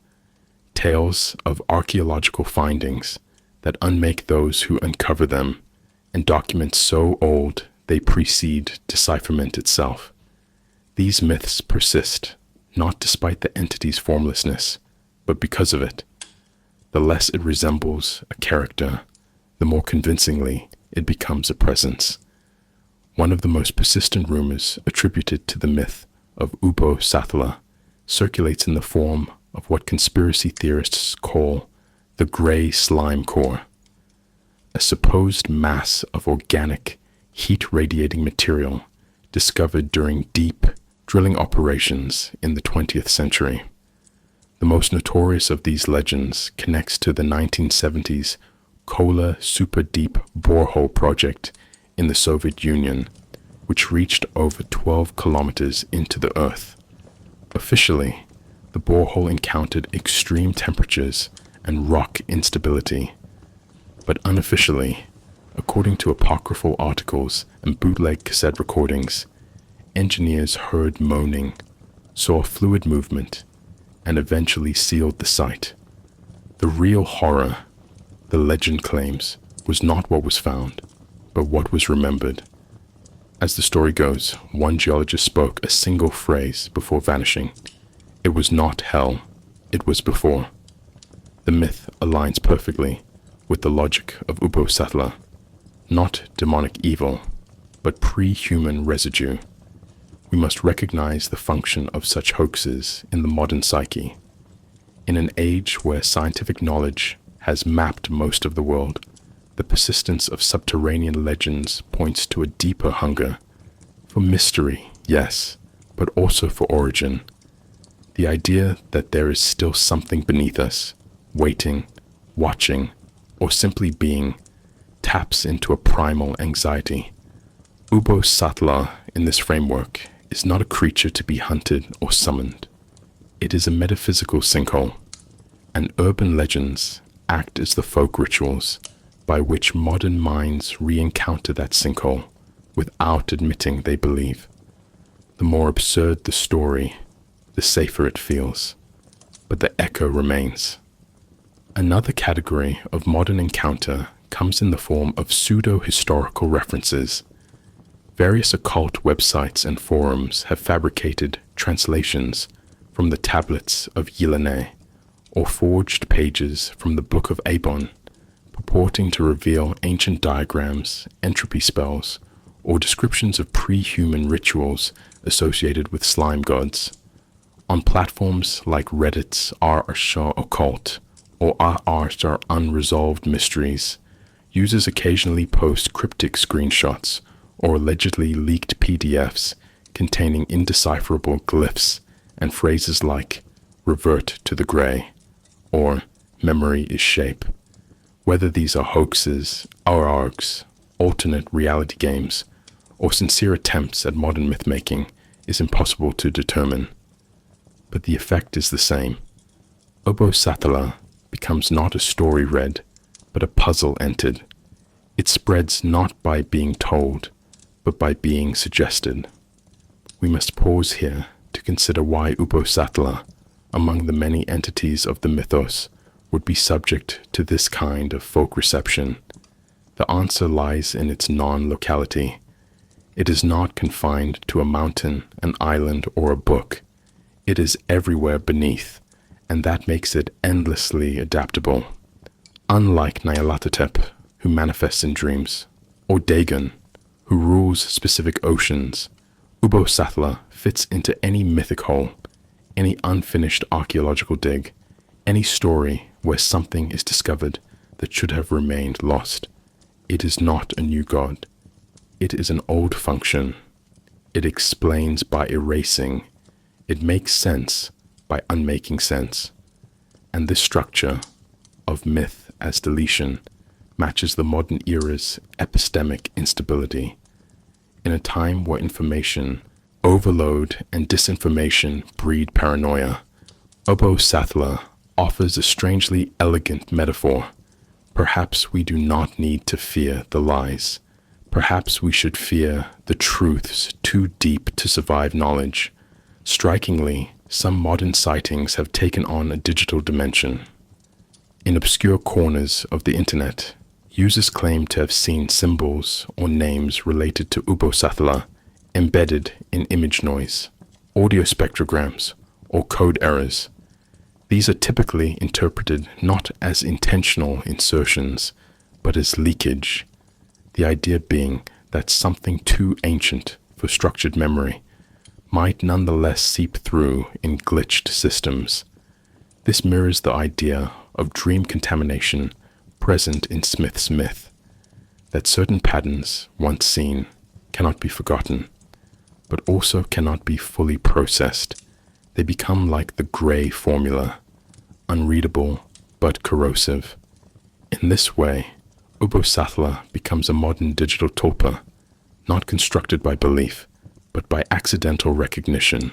tales of archaeological findings that unmake those who uncover them, and documents so old they precede decipherment itself. These myths persist, not despite the entity's formlessness, but because of it. The less it resembles a character, the more convincingly it becomes a presence. One of the most persistent rumors attributed to the myth of Ubbo-Sathla circulates in the form of what conspiracy theorists call the gray slime core, a supposed mass of organic, heat-radiating material discovered during deep drilling operations in the 20th century. The most notorious of these legends connects to the 1970s Kola Super Deep Borehole project in the Soviet Union, which reached over 12 kilometers into the Earth. Officially, the borehole encountered extreme temperatures and rock instability, but unofficially, according to apocryphal articles and bootleg cassette recordings, engineers heard moaning, saw fluid movement, and eventually sealed the site. The real horror, the legend claims, was not what was found, but what was remembered. As the story goes, one geologist spoke a single phrase before vanishing. It was not hell, it was before. The myth aligns perfectly with the logic of Ubbo-Sathla, not demonic evil, but pre-human residue. We must recognize the function of such hoaxes in the modern psyche. In an age where scientific knowledge has mapped most of the world, the persistence of subterranean legends points to a deeper hunger for mystery, yes, but also for origin. The idea that there is still something beneath us, waiting, watching, or simply being, taps into a primal anxiety. Ubbo-Sathla, in this framework, is not a creature to be hunted or summoned. It is a metaphysical sinkhole, and urban legends act as the folk rituals by which modern minds re-encounter that sinkhole without admitting they believe. The more absurd the story, the safer it feels, but the echo remains. Another category of modern encounter comes in the form of pseudo-historical references. Various occult websites and forums have fabricated translations from the tablets of Yilane, or forged pages from the Book of Abon, purporting to reveal ancient diagrams, entropy spells, or descriptions of pre-human rituals associated with slime gods. On platforms like Reddit's r/r occult or r/r unresolved mysteries, users occasionally post cryptic screenshots or allegedly leaked PDFs containing indecipherable glyphs and phrases like "revert to the gray" or "memory is shape." Whether these are hoaxes, args, alternate reality games, or sincere attempts at modern myth-making is impossible to determine. But the effect is the same. Ubbo-Sathla becomes not a story read, but a puzzle entered. It spreads not by being told, but by being suggested. We must pause here to consider why Ubbo-Sathla, among the many entities of the mythos, would be subject to this kind of folk reception. The answer lies in its non-locality. It is not confined to a mountain, an island, or a book. It is everywhere beneath, and that makes it endlessly adaptable. Unlike Nyarlathotep, who manifests in dreams, or Dagon, who rules specific oceans, Ubbo-Sathla fits into any mythic hole, any unfinished archaeological dig, any story where something is discovered that should have remained lost. It is not a new god. It is an old function. It explains by erasing. It makes sense by unmaking sense. And this structure of myth as deletion matches the modern era's epistemic instability. In a time where information overload and disinformation breed paranoia, Ubbo-Sathla offers a strangely elegant metaphor. Perhaps we do not need to fear the lies. Perhaps we should fear the truths too deep to survive knowledge. Strikingly, some modern sightings have taken on a digital dimension. In obscure corners of the internet, users claim to have seen symbols or names related to Ubbo-Sathla embedded in image noise, audio spectrograms, or code errors. These are typically interpreted not as intentional insertions, but as leakage, the idea being that something too ancient for structured memory might nonetheless seep through in glitched systems. This mirrors the idea of dream contamination present in Smith's myth, that certain patterns, once seen, cannot be forgotten, but also cannot be fully processed. They become like the gray formula, unreadable but corrosive. In this way, Ubbo-Sathla becomes a modern digital tulpa, not constructed by belief, but by accidental recognition.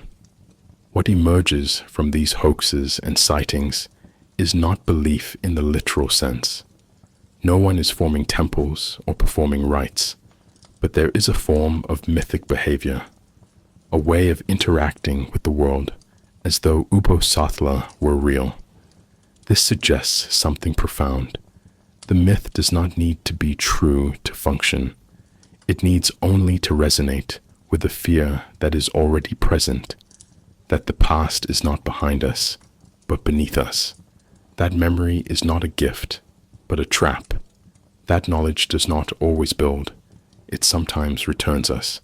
What emerges from these hoaxes and sightings is not belief in the literal sense. No one is forming temples or performing rites, but there is a form of mythic behavior, a way of interacting with the world as though Ubbo-Sathla were real. This suggests something profound. The myth does not need to be true to function. It needs only to resonate with the fear that is already present, that the past is not behind us, but beneath us. That memory is not a gift, but a trap. That knowledge does not always build. It sometimes returns us.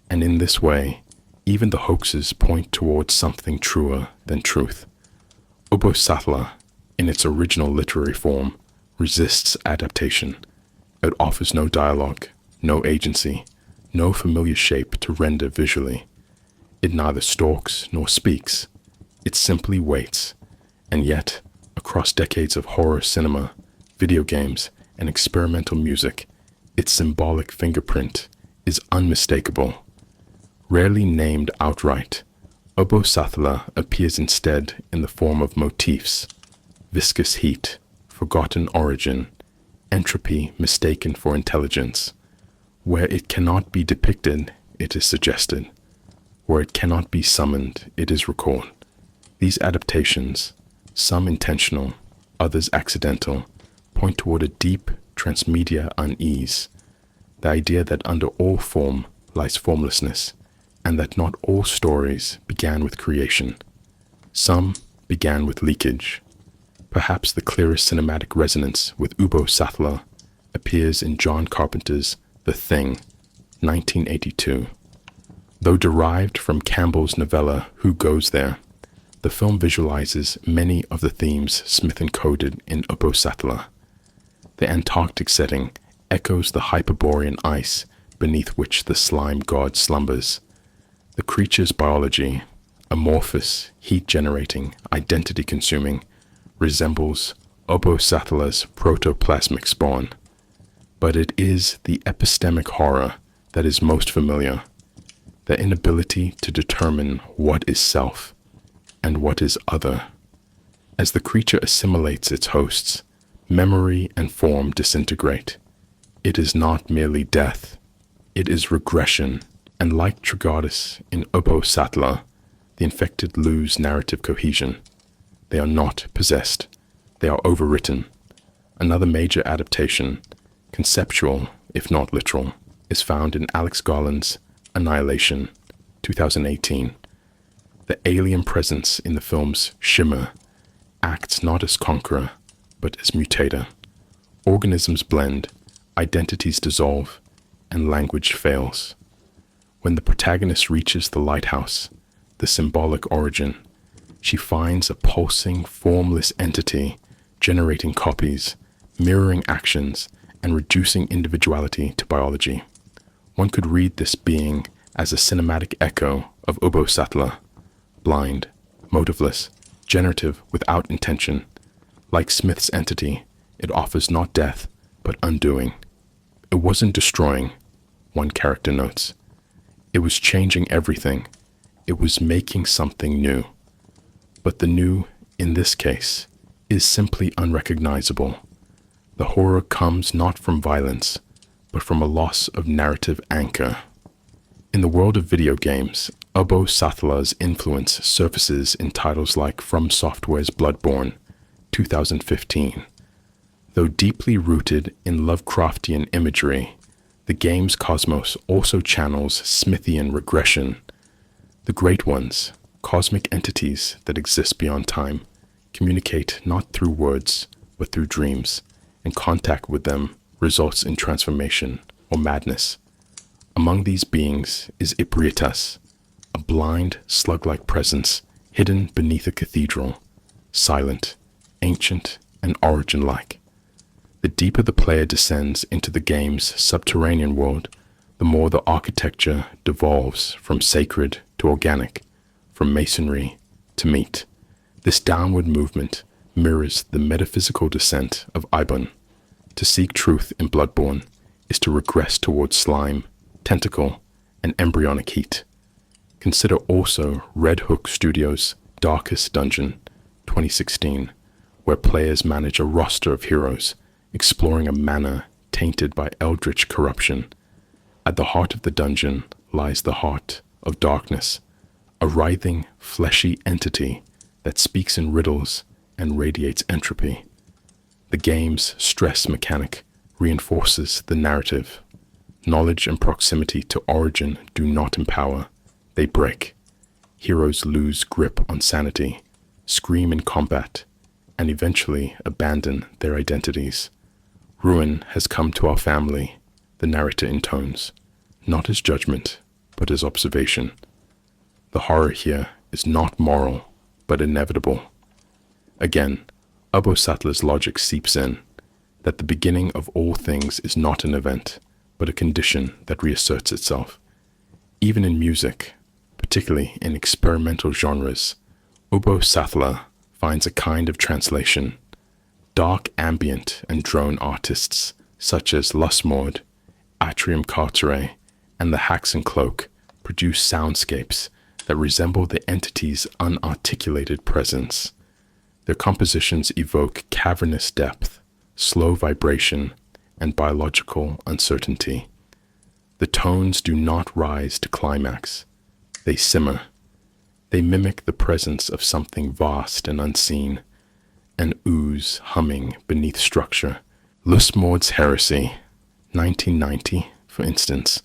And in this way, even the hoaxes point towards something truer than truth. Ubbo-Sathla, in its original literary form, resists adaptation. It offers no dialogue, no agency, no familiar shape to render visually. It neither stalks nor speaks. It simply waits. And yet, across decades of horror cinema, video games, and experimental music, its symbolic fingerprint is unmistakable. Rarely named outright, Ubbo-Sathla appears instead in the form of motifs: viscous heat, forgotten origin, entropy mistaken for intelligence. Where it cannot be depicted, it is suggested. Where it cannot be summoned, it is recalled. These adaptations, some intentional, others accidental, point toward a deep transmedia unease, the idea that under all form lies formlessness, and that not all stories began with creation. Some began with leakage. Perhaps the clearest cinematic resonance with Ubbo-Sathla appears in John Carpenter's The Thing, 1982. Though derived from Campbell's novella Who Goes There, the film visualizes many of the themes Smith encoded in Ubbo-Sathla. The Antarctic setting echoes the Hyperborean ice beneath which the slime god slumbers. The creature's biology, amorphous, heat-generating, identity-consuming, resembles Ubbo-Sathla's protoplasmic spawn. But it is the epistemic horror that is most familiar, the inability to determine what is self and what is other. As the creature assimilates its hosts, memory and form disintegrate. It is not merely death, it is regression, and like Trigadis in Ubbo-Sathla, the infected lose narrative cohesion. They are not possessed, they are overwritten. Another major adaptation, conceptual if not literal, is found in Alex Garland's Annihilation, 2018. The alien presence in the film's Shimmer acts not as conqueror, but as mutator. Organisms blend, identities dissolve, and language fails. When the protagonist reaches the lighthouse, the symbolic origin, she finds a pulsing, formless entity generating copies, mirroring actions, and reducing individuality to biology. One could read this being as a cinematic echo of Ubbo-Sathla, blind, motiveless, generative without intention. Like Smith's entity, it offers not death, but undoing. It wasn't destroying, one character notes. It was changing everything. It was making something new. But the new, in this case, is simply unrecognizable. The horror comes not from violence, but from a loss of narrative anchor. In the world of video games, Ubbo-Sathla's influence surfaces in titles like From Software's Bloodborne, 2015. Though deeply rooted in Lovecraftian imagery, the game's cosmos also channels Smithian regression. The Great Ones, cosmic entities that exist beyond time, communicate not through words, but through dreams, and contact with them results in transformation or madness. Among these beings is Ipritas, a blind, slug-like presence hidden beneath a cathedral, silent, ancient, and origin-like. The deeper the player descends into the game's subterranean world, the more the architecture devolves from sacred to organic, from masonry to meat. This downward movement mirrors the metaphysical descent of Ibon. To seek truth in Bloodborne is to regress towards slime, tentacle, and embryonic heat. Consider also Red Hook Studios' Darkest Dungeon, 2016, where players manage a roster of heroes exploring a manor tainted by eldritch corruption. At the heart of the dungeon lies the heart of darkness, a writhing, fleshy entity that speaks in riddles and radiates entropy. The game's stress mechanic reinforces the narrative. Knowledge and proximity to origin do not empower, they break. Heroes lose grip on sanity, scream in combat, and eventually abandon their identities. Ruin has come to our family, the narrator intones, not as judgment, but as observation. The horror here is not moral, but inevitable. Again, Ubbo-Sathla's logic seeps in, that the beginning of all things is not an event, but a condition that reasserts itself. Even in music, particularly in experimental genres, Ubbo-Sathla finds a kind of translation. Dark ambient and drone artists such as Lusmord, Atrium Carteret, and the Haxan Cloak produce soundscapes that resemble the entity's unarticulated presence. Their compositions evoke cavernous depth, slow vibration, and biological uncertainty. The tones do not rise to climax. They simmer. They mimic the presence of something vast and unseen, an ooze humming beneath structure. Lusmord's Heresy, 1990, for instance,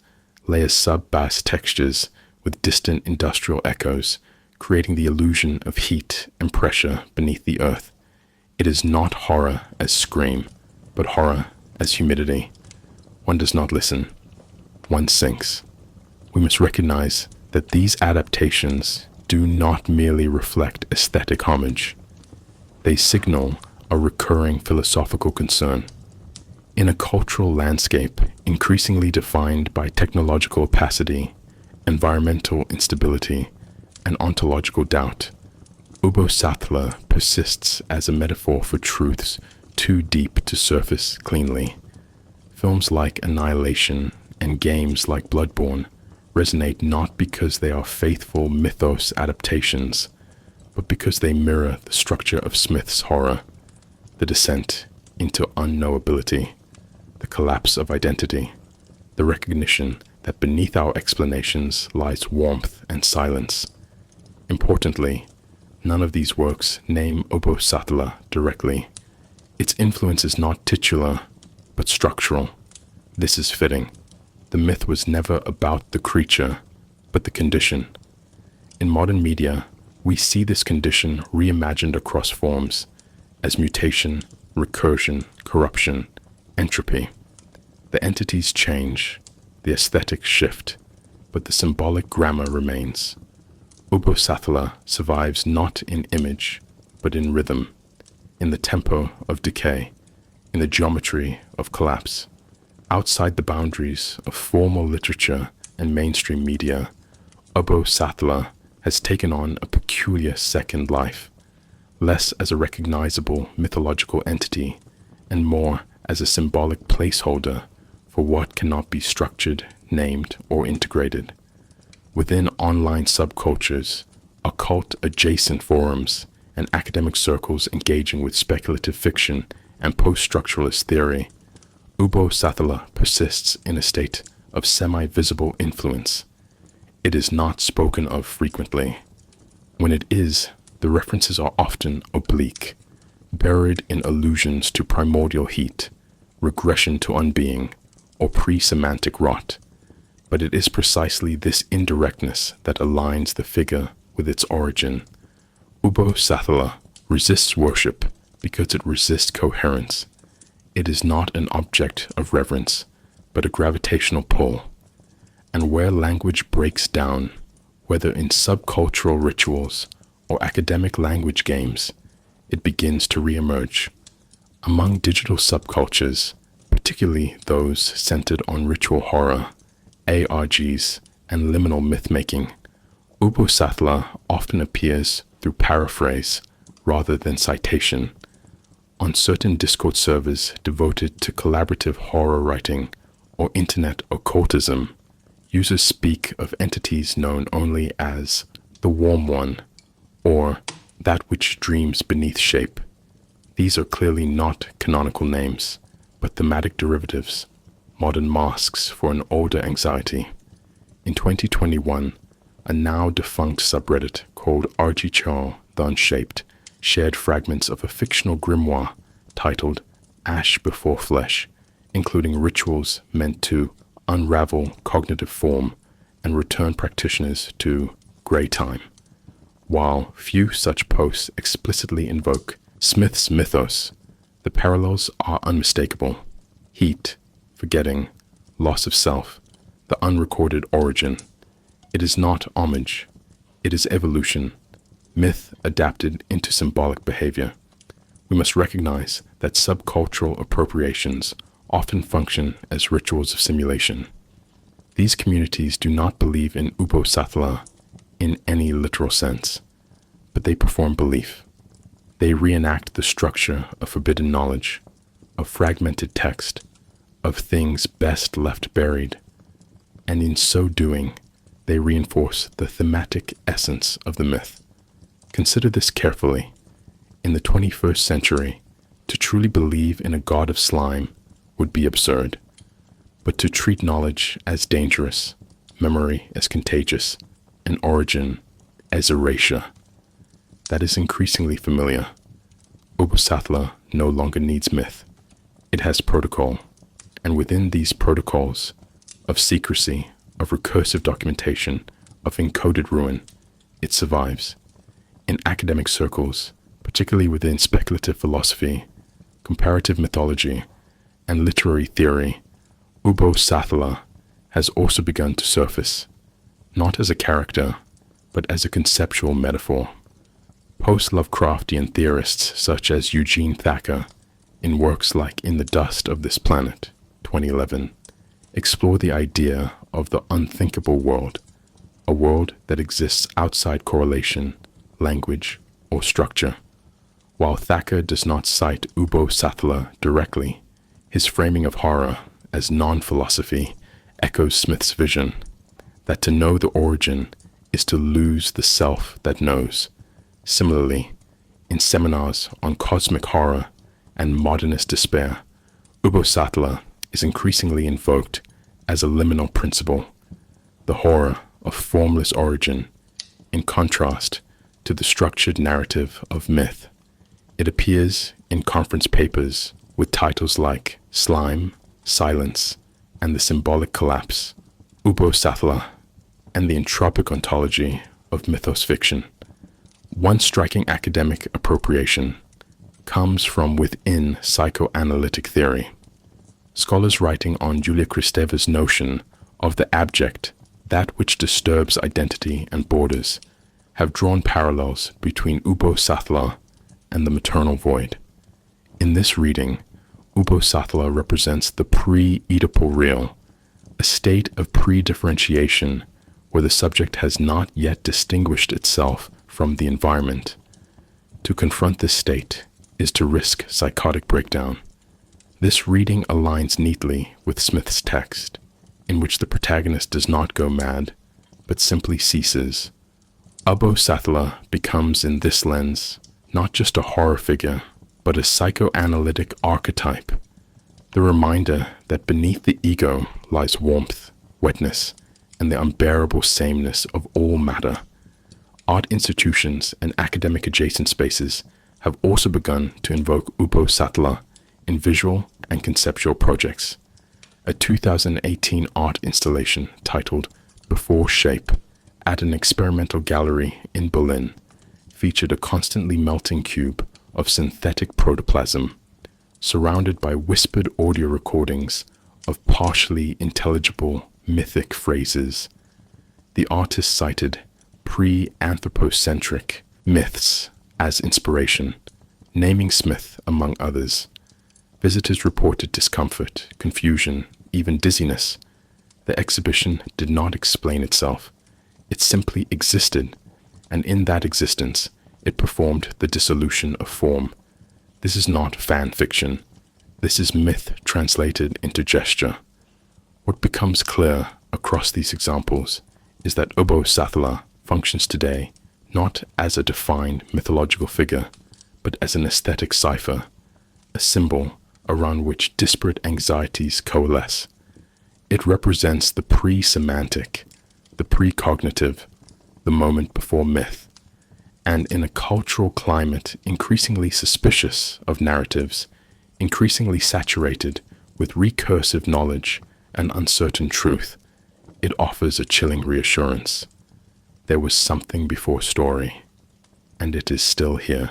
layers sub-bass textures with distant industrial echoes, creating the illusion of heat and pressure beneath the earth. It is not horror as scream, but horror as humidity. One does not listen. One sinks. We must recognize that these adaptations do not merely reflect aesthetic homage. They signal a recurring philosophical concern. In a cultural landscape increasingly defined by technological opacity, environmental instability, and ontological doubt, Ubbo-Sathla persists as a metaphor for truths too deep to surface cleanly. Films like Annihilation and games like Bloodborne resonate not because they are faithful mythos adaptations, but because they mirror the structure of Smith's horror, the descent into unknowability, the collapse of identity, the recognition that beneath our explanations lies warmth and silence. Importantly, none of these works name Ubbo-Sathla directly. Its influence is not titular, but structural. This is fitting. The myth was never about the creature, but the condition. In modern media, we see this condition reimagined across forms as mutation, recursion, corruption, entropy. The entities change, the aesthetics shift, but the symbolic grammar remains. Ubbo-Sathla survives not in image, but in rhythm, in the tempo of decay, in the geometry of collapse. Outside the boundaries of formal literature and mainstream media, Ubbo-Sathla has taken on a peculiar second life, less as a recognizable mythological entity and more as a symbolic placeholder for what cannot be structured, named, or integrated. Within online subcultures, occult-adjacent forums, and academic circles engaging with speculative fiction and post-structuralist theory, Ubbo-Sathla persists in a state of semi-visible influence. It is not spoken of frequently. When it is, the references are often oblique, buried in allusions to primordial heat, regression to unbeing, or pre-semantic rot. But it is precisely this indirectness that aligns the figure with its origin. Ubbo-Sathla resists worship because it resists coherence. It is not an object of reverence, but a gravitational pull. And where language breaks down, whether in subcultural rituals or academic language games, it begins to re-emerge. Among digital subcultures, particularly those centered on ritual horror, ARGs, and liminal myth-making, Ubbo-Sathla often appears through paraphrase rather than citation. On certain Discord servers devoted to collaborative horror writing or internet occultism, users speak of entities known only as the Warm One or that which dreams beneath shape. These are clearly not canonical names, but thematic derivatives, modern masks for an older anxiety. In 2021, a now defunct subreddit called RGChar the Unshaped shared fragments of a fictional grimoire titled Ash Before Flesh, including rituals meant to unravel cognitive form and return practitioners to grey time. While few such posts explicitly invoke Smith's mythos, the parallels are unmistakable. Heat, forgetting, loss of self, the unrecorded origin. It is not homage, it is evolution, myth adapted into symbolic behavior. We must recognize that subcultural appropriations often function as rituals of simulation. These communities do not believe in Ubbo-Sathla in any literal sense, but they perform belief. They reenact the structure of forbidden knowledge, of fragmented text, of things best left buried, and in so doing, they reinforce the thematic essence of the myth. Consider this carefully. In the 21st century, to truly believe in a god of slime would be absurd, but to treat knowledge as dangerous, memory as contagious, and origin as erasure, that is increasingly familiar. Ubbo-Sathla no longer needs myth. It has protocol, and within these protocols of secrecy, of recursive documentation, of encoded ruin, it survives. In academic circles, particularly within speculative philosophy, comparative mythology, and literary theory, Ubbo-Sathla has also begun to surface, not as a character, but as a conceptual metaphor. Post-Lovecraftian theorists such as Eugene Thacker, in works like In the Dust of This Planet, 2011, explore the idea of the unthinkable world, a world that exists outside correlation, language, or structure. While Thacker does not cite Ubbo-Sathla directly, his framing of horror as non-philosophy echoes Smith's vision that to know the origin is to lose the self that knows. Similarly, in seminars on cosmic horror and modernist despair, Ubbo-Sathla is increasingly invoked as a liminal principle, the horror of formless origin, in contrast to the structured narrative of myth. It appears in conference papers with titles like Slime, Silence, and the Symbolic Collapse, Ubbo-Sathla, and the Entropic Ontology of Mythos Fiction. One striking academic appropriation comes from within psychoanalytic theory. Scholars writing on Julia Kristeva's notion of the abject, that which disturbs identity and borders, have drawn parallels between Ubbo-Sathla and the maternal void. In this reading, Ubbo-Sathla represents the pre-Oedipal real, a state of pre-differentiation where the subject has not yet distinguished itself from the environment. To confront this state is to risk psychotic breakdown. This reading aligns neatly with Smith's text, in which the protagonist does not go mad, but simply ceases. Ubbo-Sathla becomes, in this lens, not just a horror figure, but a psychoanalytic archetype, the reminder that beneath the ego lies warmth, wetness, and the unbearable sameness of all matter. Art institutions and academic adjacent spaces have also begun to invoke Ubbo-Sathla in visual and conceptual projects. A 2018 art installation titled Before Shape at an experimental gallery in Berlin featured a constantly melting cube of synthetic protoplasm, surrounded by whispered audio recordings of partially intelligible mythic phrases. The artist cited pre-anthropocentric myths as inspiration, naming Smith among others. Visitors reported discomfort, confusion, even dizziness. The exhibition did not explain itself. It simply existed, and in that existence, it performed the dissolution of form. This is not fan fiction. This is myth translated into gesture. What becomes clear across these examples is that Ubbo-Sathla functions today not as a defined mythological figure, but as an aesthetic cipher, a symbol around which disparate anxieties coalesce. It represents the pre-semantic, the pre-cognitive, the moment before myth. And in a cultural climate increasingly suspicious of narratives, increasingly saturated with recursive knowledge and uncertain truth, it offers a chilling reassurance. There was something before story, and it is still here.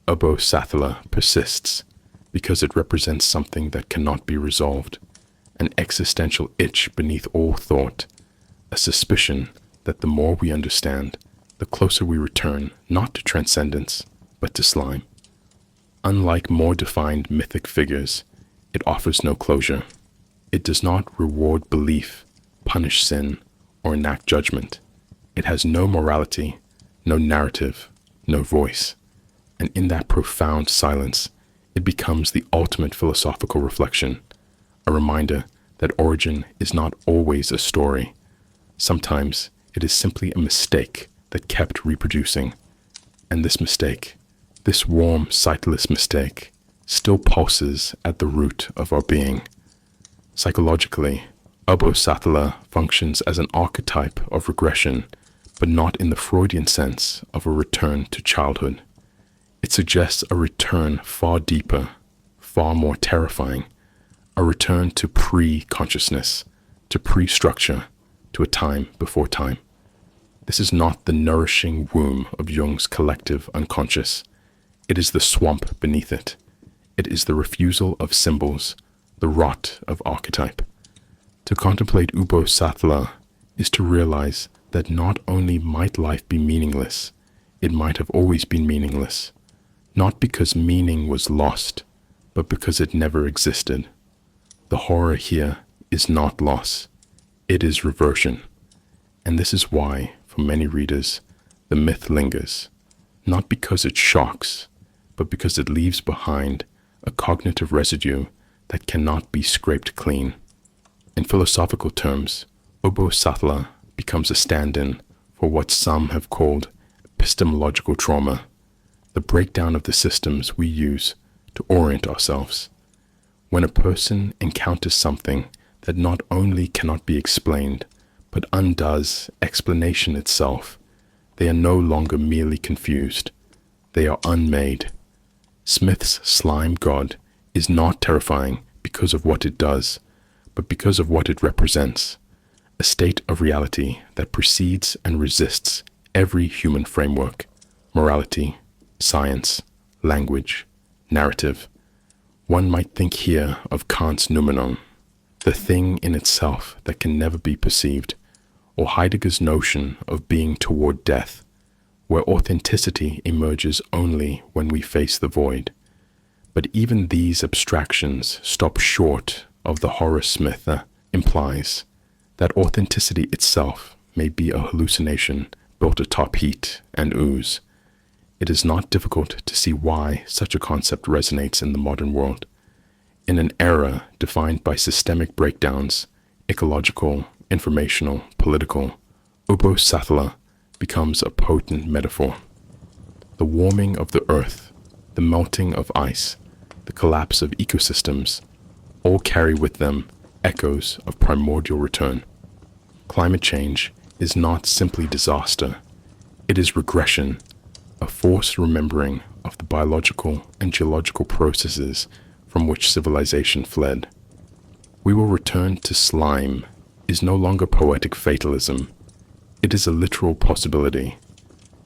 Ubbo-Sathla persists because it represents something that cannot be resolved, an existential itch beneath all thought, a suspicion that the more we understand, the closer we return not to transcendence, but to slime. Unlike more defined mythic figures, it offers no closure. It does not reward belief, punish sin, or enact judgment. It has no morality, no narrative, no voice. And in that profound silence, it becomes the ultimate philosophical reflection, a reminder that origin is not always a story. Sometimes it is simply a mistake that kept reproducing. And this mistake, this warm, sightless mistake, still pulses at the root of our being. Psychologically, Ubbo-Sathla functions as an archetype of regression, but not in the Freudian sense of a return to childhood. It suggests a return far deeper, far more terrifying, a return to pre-consciousness, to pre-structure, to a time before time. This is not the nourishing womb of Jung's collective unconscious. It is the swamp beneath it. It is the refusal of symbols, the rot of archetype. To contemplate Ubbo-Sathla is to realize that not only might life be meaningless, it might have always been meaningless, not because meaning was lost, but because it never existed. The horror here is not loss, it is reversion. And this is why, for many readers, the myth lingers, not because it shocks, but because it leaves behind a cognitive residue that cannot be scraped clean. In philosophical terms, Ubbo-Sathla becomes a stand-in for what some have called epistemological trauma, the breakdown of the systems we use to orient ourselves. When a person encounters something that not only cannot be explained, but undoes explanation itself, they are no longer merely confused. They are unmade. Smith's slime god is not terrifying because of what it does, but because of what it represents, a state of reality that precedes and resists every human framework, morality, science, language, narrative. One might think here of Kant's noumenon, the thing in itself that can never be perceived, or Heidegger's notion of being toward death, where authenticity emerges only when we face the void. But even these abstractions stop short of the horror Smith implies, that authenticity itself may be a hallucination built atop heat and ooze. It is not difficult to see why such a concept resonates in the modern world. In an era defined by systemic breakdowns, ecological, informational, political, Ubbo-Sathla becomes a potent metaphor. The warming of the earth, the melting of ice, the collapse of ecosystems, all carry with them echoes of primordial return. Climate change is not simply disaster, it is regression, a forced remembering of the biological and geological processes from which civilization fled. We will return to slime is no longer poetic fatalism, it is a literal possibility,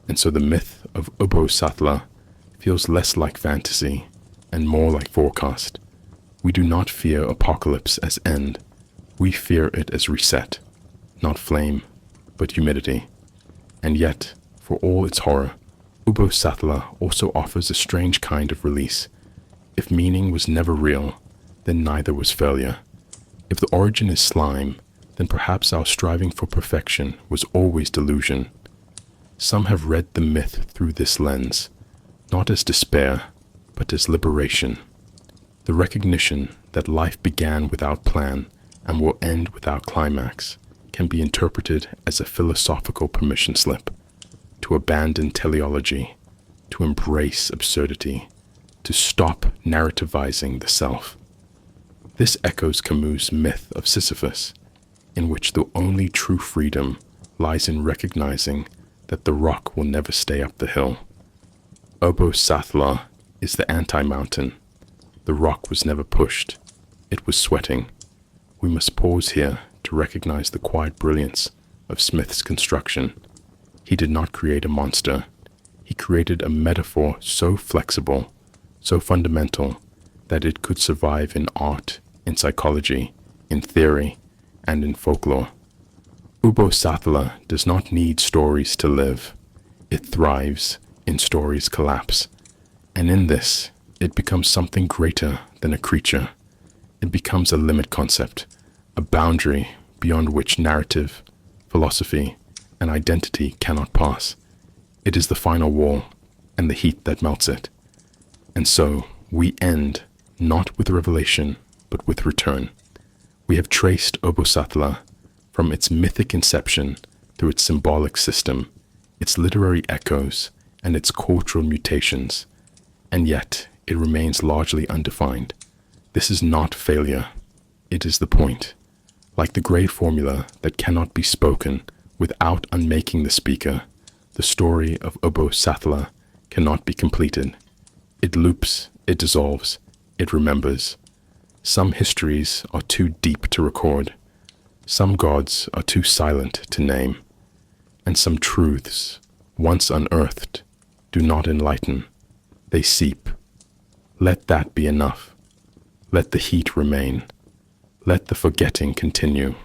and so the myth of Ubbo-Sathla feels less like fantasy and more like forecast. We do not fear apocalypse as end, we fear it as reset, not flame, but humidity. And yet, for all its horror, Ubbo-Sathla also offers a strange kind of release. If meaning was never real, then neither was failure. If the origin is slime, then perhaps our striving for perfection was always delusion. Some have read the myth through this lens, not as despair, but as liberation. The recognition that life began without plan and will end without climax can be interpreted as a philosophical permission slip to abandon teleology, to embrace absurdity, to stop narrativizing the self. This echoes Camus' myth of Sisyphus, in which the only true freedom lies in recognizing that the rock will never stay up the hill. Ubbo-Sathla is the anti-mountain. The rock was never pushed. It was sweating. We must pause here to recognize the quiet brilliance of Smith's construction. He did not create a monster. He created a metaphor so flexible, so fundamental, that it could survive in art, in psychology, in theory, and in folklore. Ubbo-Sathla does not need stories to live. It thrives in stories' collapse. And in this, it becomes something greater than a creature. It becomes a limit concept, a boundary beyond which narrative, philosophy, and identity cannot pass. It is the final wall and the heat that melts it. And so we end not with revelation, but with return. We have traced Ubbo-Sathla from its mythic inception through its symbolic system, its literary echoes, and its cultural mutations. And yet, it remains largely undefined. This is not failure. It is the point. Like the great formula that cannot be spoken without unmaking the speaker, the story of Ubbo-Sathla cannot be completed. It loops, it dissolves, it remembers. Some histories are too deep to record. Some gods are too silent to name. And some truths, once unearthed, do not enlighten. They seep. Let that be enough. Let the heat remain. Let the forgetting continue.